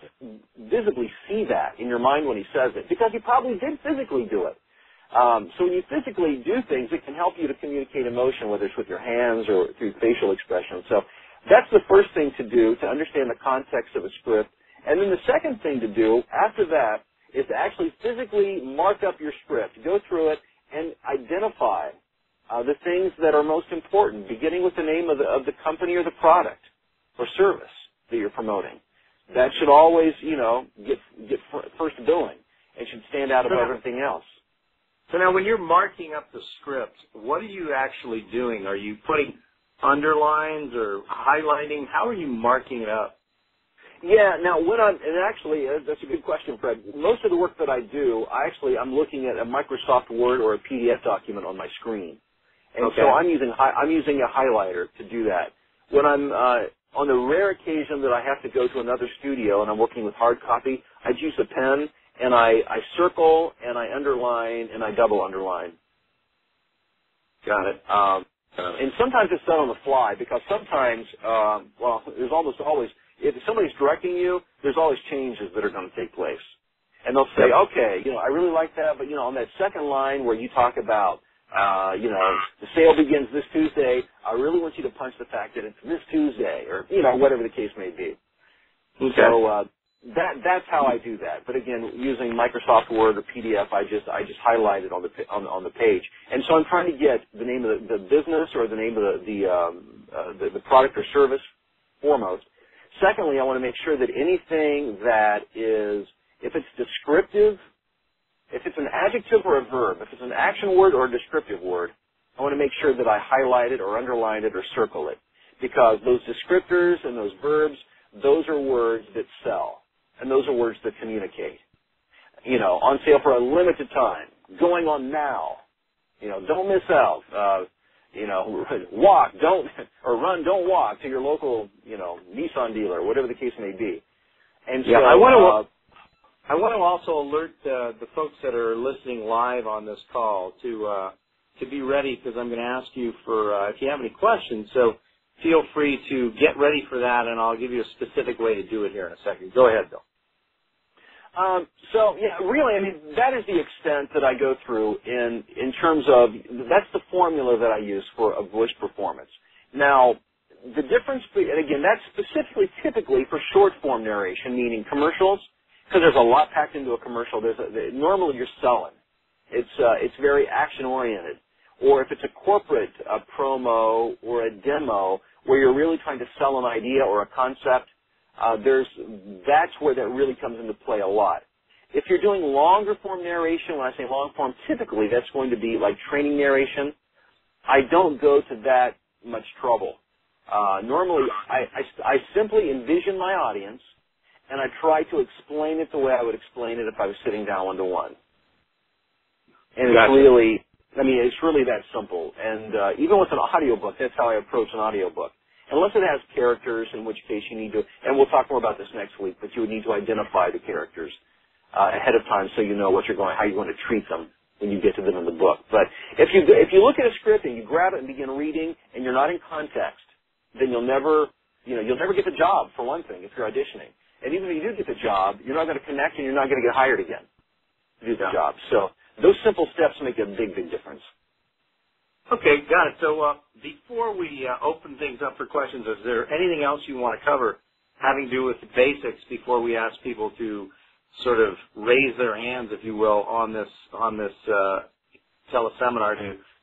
visibly see that in your mind when he says it because he probably did physically do it. So when you physically do things, it can help you to communicate emotion, whether it's with your hands or through facial expression. So that's the first thing to do, to understand the context of a script. And then the second thing to do after that is to actually physically mark up your script, go through it, and identify the things that are most important, beginning with the name of the company or the product or service that you're promoting. That should always, get first billing. It should stand out above everything else. So now when you're marking up the script, what are you actually doing? Are you putting underlines or highlighting? How are you marking it up? Yeah, now that's a good question, Fred. Most of the work that I do, I'm looking at a Microsoft Word or a PDF document on my screen. And so I'm using a highlighter to do that. When I'm on the rare occasion that I have to go to another studio and I'm working with hard copy, I use a pen and I circle and I underline and I double underline. Got it. And sometimes it's done on the fly because sometimes, there's almost always, if somebody's directing you, there's always changes that are going to take place. And they'll say, okay, I really like that, but, on that second line where you talk about, the sale begins this Tuesday, I really want you to punch the fact that it's this Tuesday or, whatever the case may be. Okay. So that's how I do that. But again, using Microsoft Word or PDF, I just highlight it on the page. And so I'm trying to get the name of the business or the name of the product or service foremost. Secondly, I want to make sure that anything that is, if it's descriptive, if it's an adjective or a verb, if it's an action word or a descriptive word, I want to make sure that I highlight it or underline it or circle it, because those descriptors and those verbs, those are words that sell, and those are words that communicate. You know, on sale for a limited time, going on now. You know, don't miss out. You know, walk, don't, or run, don't walk to your local, you know, Nissan dealer, whatever the case may be. And yeah, so, I want to also alert the folks that are listening live on this call to be ready, because I'm going to ask you for if you have any questions. So feel free to get ready for that, and I'll give you a specific way to do it here in a second. Go ahead, Bill. So, yeah, really, I mean, that is the extent that I go through in terms of, that's the formula that I use for a voice performance. Now, the difference, and again, that's specifically typically for short form narration, meaning commercials, because there's a lot packed into a commercial. Normally you're selling. It's very action oriented. Or if it's a corporate promo or a demo where you're really trying to sell an idea or a concept, that's where that really comes into play a lot. If you're doing longer form narration, when I say long form, typically that's going to be like training narration. I don't go to that much trouble. Normally, I simply envision my audience, and I try to explain it the way I would explain it if I was sitting down one-to-one. And Gotcha. It's really that simple. And even with an audiobook, that's how I approach an audiobook. Unless it has characters, in which case you need to, and we'll talk more about this next week, but you would need to identify the characters ahead of time so you know how you're going to treat them when you get to them in the book. But if you look at a script and you grab it and begin reading and you're not in context, then you'll never get the job, for one thing, if you're auditioning. And even if you do get the job, you're not going to connect and you're not going to get hired again to do the job. So those simple steps make a big, big difference. Okay, got it. So before we open things up for questions, is there anything else you want to cover having to do with the basics before we ask people to sort of raise their hands, if you will, on this teleseminar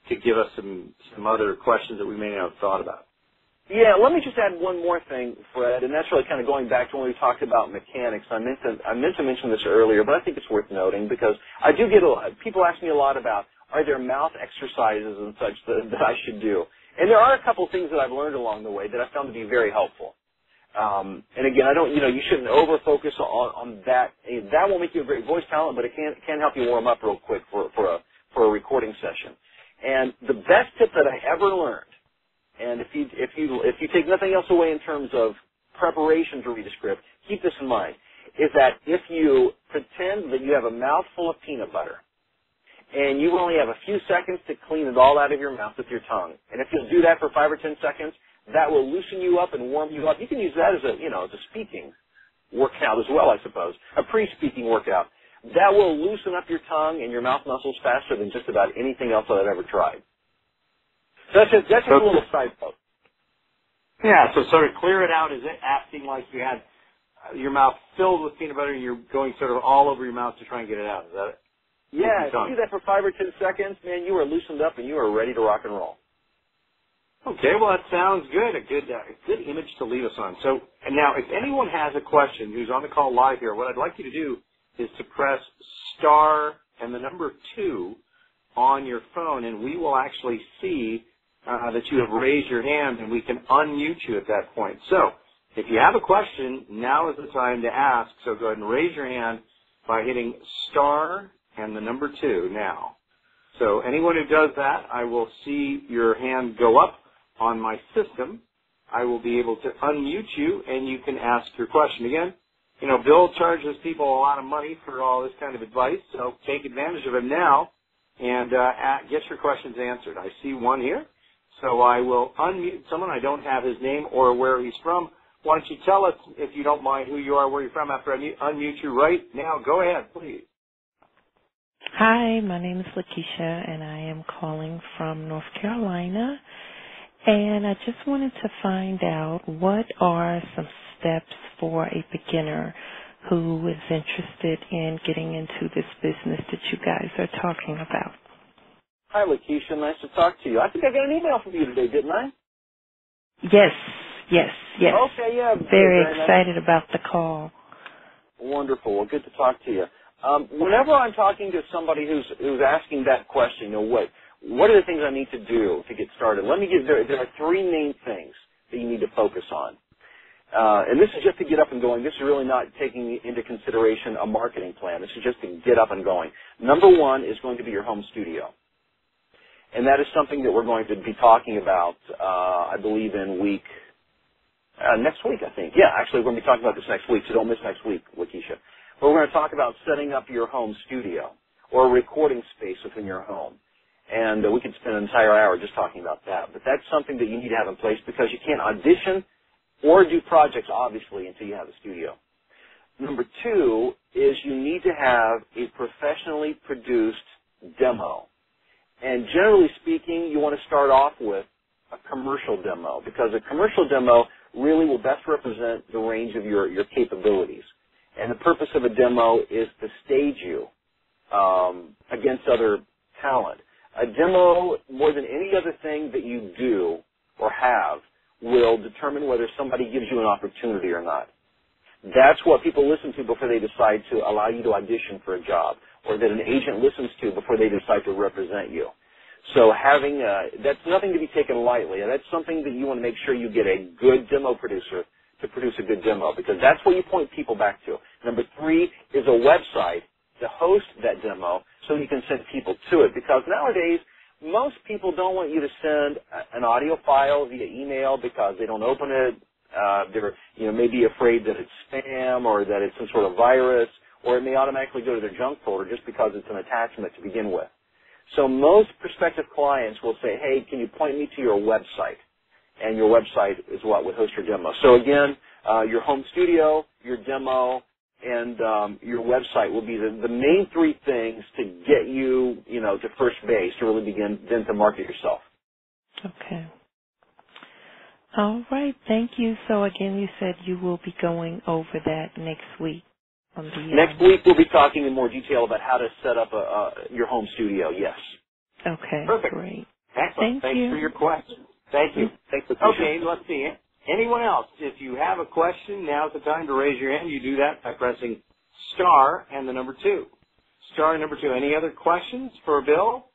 to give us some other questions that we may not have thought about? Yeah, let me just add one more thing, Fred, and that's really kind of going back to when we talked about mechanics. I meant to mention this earlier, but I think it's worth noting because I do get people ask me a lot about, are there mouth exercises and such that I should do? And there are a couple things that I've learned along the way that I found to be very helpful. And again, you shouldn't over-focus on that. That won't make you a great voice talent, but it can help you warm up real quick for a recording session. And the best tip that I ever learned, and if you take nothing else away in terms of preparation to read a script, keep this in mind, is that if you pretend that you have a mouthful of peanut butter, and you only have a few seconds to clean it all out of your mouth with your tongue. And if you'll do that for 5 or 10 seconds, that will loosen you up and warm you up. You can use that as a speaking workout as well, I suppose, a pre-speaking workout. That will loosen up your tongue and your mouth muscles faster than just about anything else that I've ever tried. So that's just a little side note. Yeah, so sort of clear it out. Is it acting like you had your mouth filled with peanut butter and you're going sort of all over your mouth to try and get it out? Is that it? Yeah, if you do that for 5 or 10 seconds, man, you are loosened up and you are ready to rock and roll. Okay, well, that sounds good. A good image to leave us on. So, and now, if anyone has a question who's on the call live here, what I'd like you to do is to press star and the number 2 on your phone, and we will actually see that you have raised your hand, and we can unmute you at that point. So, if you have a question, now is the time to ask. So go ahead and raise your hand by hitting star and the number 2 now. So anyone who does that, I will see your hand go up on my system. I will be able to unmute you, and you can ask your question. Again, Bill charges people a lot of money for all this kind of advice, so take advantage of it now and get your questions answered. I see one here, so I will unmute someone. I don't have his name or where he's from. Why don't you tell us, if you don't mind, who you are, where you're from, after I unmute you right now. Go ahead, please. Hi, my name is Lakeisha, and I am calling from North Carolina. And I just wanted to find out, what are some steps for a beginner who is interested in getting into this business that you guys are talking about? Hi, Lakeisha. Nice to talk to you. I think I got an email from you today, didn't I? Yes. Okay, yeah. Very excited about the call. Wonderful. Well, good to talk to you. Whenever I'm talking to somebody who's asking that question, what are the things I need to do to get started? There are three main things that you need to focus on. And this is just to get up and going. This is really not taking into consideration a marketing plan. This is just to get up and going. Number one is going to be your home studio. And that is something that we're going to be talking about, I believe, next week, I think. Yeah, actually, we're going to be talking about this next week, so don't miss next week, Lakeisha. But we're going to talk about setting up your home studio or a recording space within your home. And we could spend an entire hour just talking about that. But that's something that you need to have in place because you can't audition or do projects, obviously, until you have a studio. Number two is you need to have a professionally produced demo. And generally speaking, you want to start off with a commercial demo because a commercial demo really will best represent the range of your capabilities. And the purpose of a demo is to stage you against other talent. A demo, more than any other thing that you do or have, will determine whether somebody gives you an opportunity or not. That's what people listen to before they decide to allow you to audition for a job, or that an agent listens to before they decide to represent you. So that's nothing to be taken lightly, and that's something that you want to make sure you get a good demo producer to produce a good demo, because that's what you point people back to. Number three is a website to host that demo so you can send people to it, because nowadays most people don't want you to send an audio file via email because they don't open it. They're maybe afraid that it's spam or that it's some sort of virus, or it may automatically go to their junk folder just because it's an attachment to begin with. So most prospective clients will say, hey, can you point me to your website? And your website is what would host your demo. So again, your home studio, your demo, and your website will be the main three things to get you, to first base, to really begin then to market yourself. Okay. All right. Thank you. So again, you said you will be going over that next week. Next week we'll be talking in more detail about how to set up your home studio. Yes. Okay. Perfect. Great. Excellent. Thanks for your question. Thank you. Thanks for Okay, let's see. Anyone else? If you have a question, now's the time to raise your hand. You do that by pressing star and the number 2. Star and number 2. Any other questions for Bill?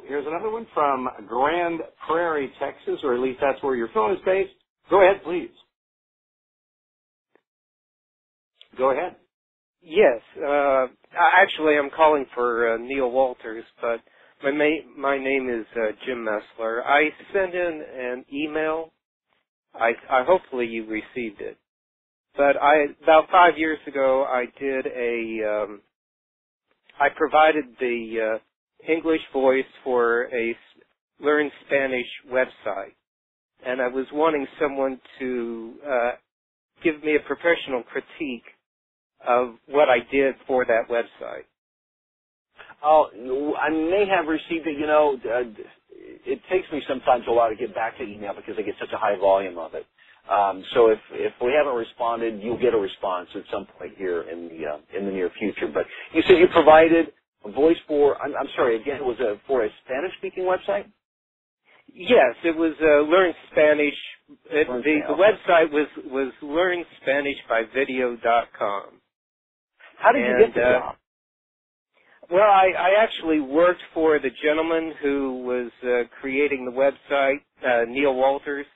Here's another one from Grand Prairie, Texas, or at least that's where your phone is based. Go ahead, please. Go ahead. Yes. Actually, I'm calling for Neil Walters, but my name is Jim Messler. I sent in an email. I hopefully you received it. But about 5 years ago, I provided the English voice for a Learn Spanish website, and I was wanting someone to give me a professional critique of what I did for that website. Oh, I may have received it. It takes me sometimes a while to get back to email because I get such a high volume of it. So if we haven't responded, you'll get a response at some point here in the near future. But you said you provided a voice for. I'm sorry. Again, it was for a Spanish-speaking website. Yes, it was Learn Spanish. The website was LearnSpanishByVideo.com. How did you get the job? Well, I actually worked for the gentleman who was creating the website, Neil Walters,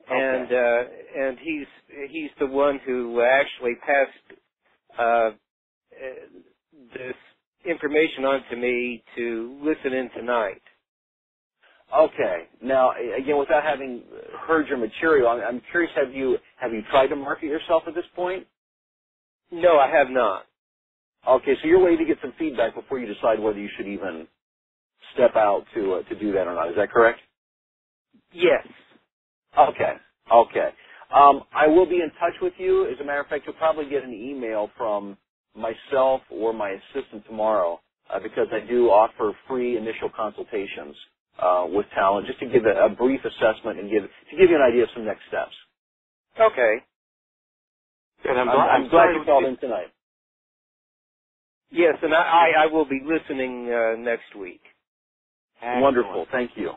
and he's the one who actually passed this information on to me to listen in tonight. Okay. Now, again, without having heard your material, I'm curious. Have you tried to market yourself at this point? No, I have not. Okay, so you're waiting to get some feedback before you decide whether you should even step out to do that or not. Is that correct? Yes. Okay. I will be in touch with you. As a matter of fact, you'll probably get an email from myself or my assistant tomorrow because I do offer free initial consultations with talent just to give a brief assessment and give you an idea of some next steps. Okay. Good. I'm glad you called in tonight. Yes, and I will be listening next week. Excellent. Wonderful. Thank you.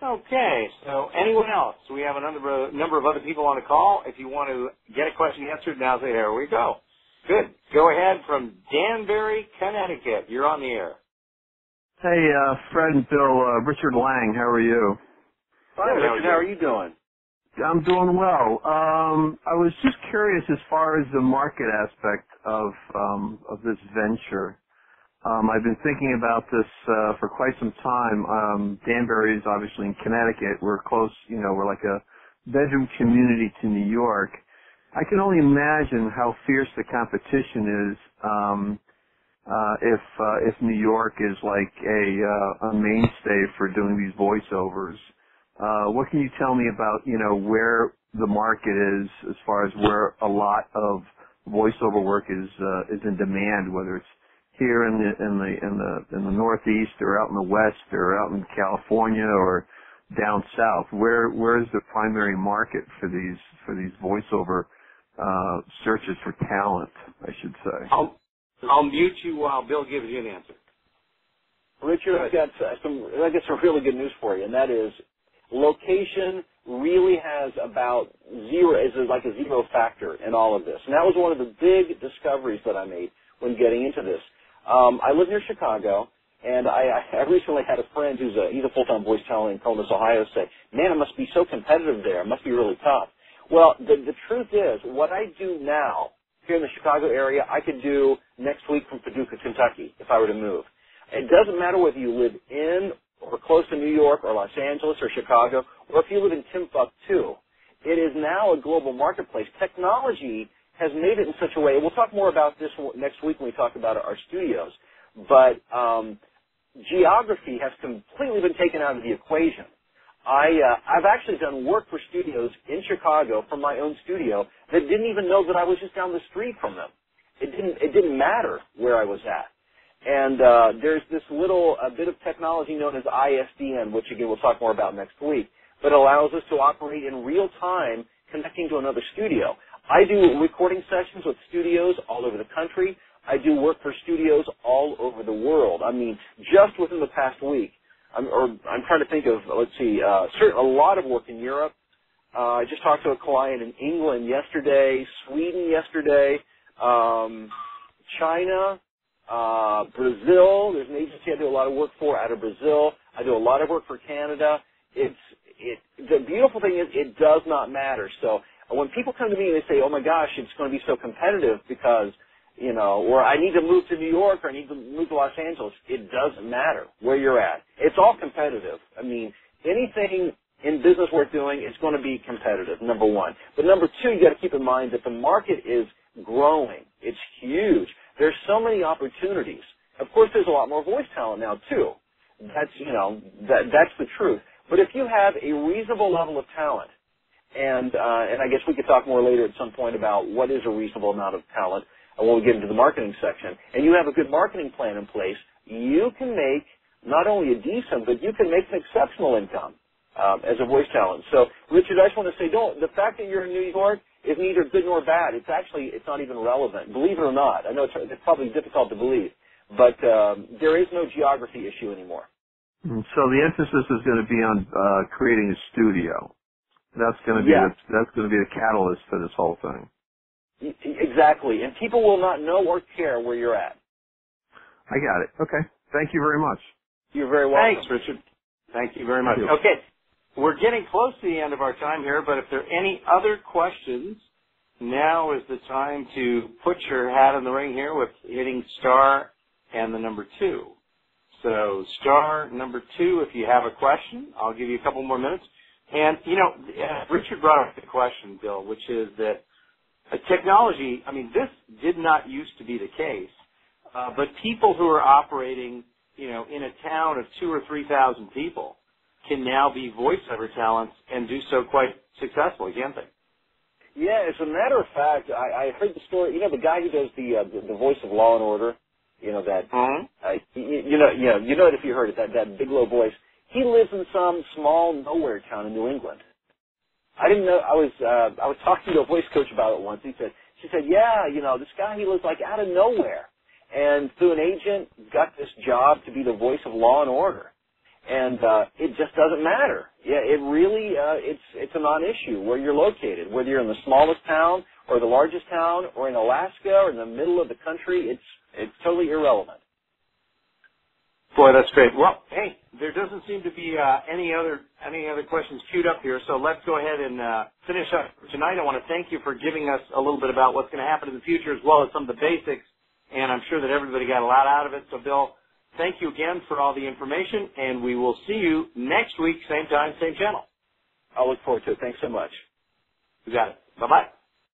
Okay, so anyone else? We have a number of other people on the call. If you want to get a question answered, now there we go. Good. Go ahead from Danbury, Connecticut. You're on the air. Hey, Fred and Bill, Richard Lang, how are you? Hi, Richard. How are you doing? I'm doing well. I was just curious as far as the market aspect of this venture. I've been thinking about this for quite some time. Danbury is obviously in Connecticut. We're close, we're like a bedroom community to New York. I can only imagine how fierce the competition is if New York is like a mainstay for doing these voiceovers. What can you tell me about, where the market is as far as where a lot of voiceover work is in demand, whether it's here in the Northeast or out in the West or out in California or down south? Where is the primary market for these voiceover searches for talent, I should say? I'll mute you while Bill gives you an answer. Richard, I got some really good news for you, and that is location really has about is like a zero factor in all of this. And that was one of the big discoveries that I made when getting into this. I live near Chicago, and I recently had a friend he's a full-time voice talent in Columbus, Ohio, say, man, it must be so competitive there. It must be really tough. Well, the truth is, what I do now here in the Chicago area, I could do next week from Paducah, Kentucky, if I were to move. It doesn't matter whether you live in or close to New York or Los Angeles or Chicago, or if you live in Timbuktu. It is now a global marketplace. Technology has made it in such a way, we'll talk more about this next week when we talk about our studios, but geography has completely been taken out of the equation. I've actually done work for studios in Chicago from my own studio that didn't even know that I was just down the street from them. It didn't matter where I was at. And there's this little bit of technology known as ISDN, which again we'll talk more about next week, but allows us to operate in real time connecting to another studio. I do recording sessions with studios all over the country. I do work for studios all over the world. I mean, just within the past week, I'm trying to think of, a lot of work in Europe. I just talked to a client in England yesterday, Sweden yesterday, China, Brazil. There's an agency I do a lot of work for out of Brazil. I do a lot of work for Canada. The beautiful thing is it does not matter. So when people come to me and they say, oh my gosh, it's going to be so competitive because, or I need to move to New York or I need to move to Los Angeles, it doesn't matter where you're at. It's all competitive. I mean, anything in business worth doing is going to be competitive, number one. But number two, you got to keep in mind that the market is growing. It's huge. There's so many opportunities. Of course, there's a lot more voice talent now, too. That's, that's the truth. But if you have a reasonable level of talent, and I guess we could talk more later at some point about what is a reasonable amount of talent when we get into the marketing section, and you have a good marketing plan in place, you can make not only a decent, but you can make an exceptional income as a voice talent. So, Richard, I just want to say, the fact that you're in New York is neither good nor bad. It's not even relevant. Believe it or not. I know it's probably difficult to believe, but there is no geography issue anymore. So the emphasis is going to be on creating a studio. That's going to be the catalyst for this whole thing. Exactly, and people will not know or care where you're at. I got it. Okay. Thank you very much. You're very welcome. Thanks, Richard. Thank you very much. Okay, we're getting close to the end of our time here, but if there are any other questions, now is the time to put your hat in the ring here with hitting star and the number 2. So star number 2 if you have a question. I'll give you a couple more minutes. And, Richard brought up the question, Bill, which is that technology, this did not used to be the case, but people who are operating, in a town of 2,000 or 3,000 people can now be voiceover talents and do so quite successfully, can't they? Yeah, as a matter of fact, I heard the story, the guy who does the voice of Law and Order, that, you know it if you heard it, that big low voice. He lives in some small nowhere town in New England. I didn't know. I was talking to a voice coach about it once. She said, yeah, this guy, he lives like out of nowhere, and through an agent got this job to be the voice of Law and Order, and it just doesn't matter. Yeah, it really it's a non-issue where you're located, whether you're in the smallest town or the largest town or in Alaska or in the middle of the country. It's totally irrelevant. Boy, that's great. Well, hey, there doesn't seem to be any other questions queued up here, so let's go ahead and finish up tonight. I want to thank you for giving us a little bit about what's going to happen in the future as well as some of the basics, and I'm sure that everybody got a lot out of it. So, Bill, thank you again for all the information, and we will see you next week, same time, same channel. I'll look forward to it. Thanks so much. You got it. Bye-bye.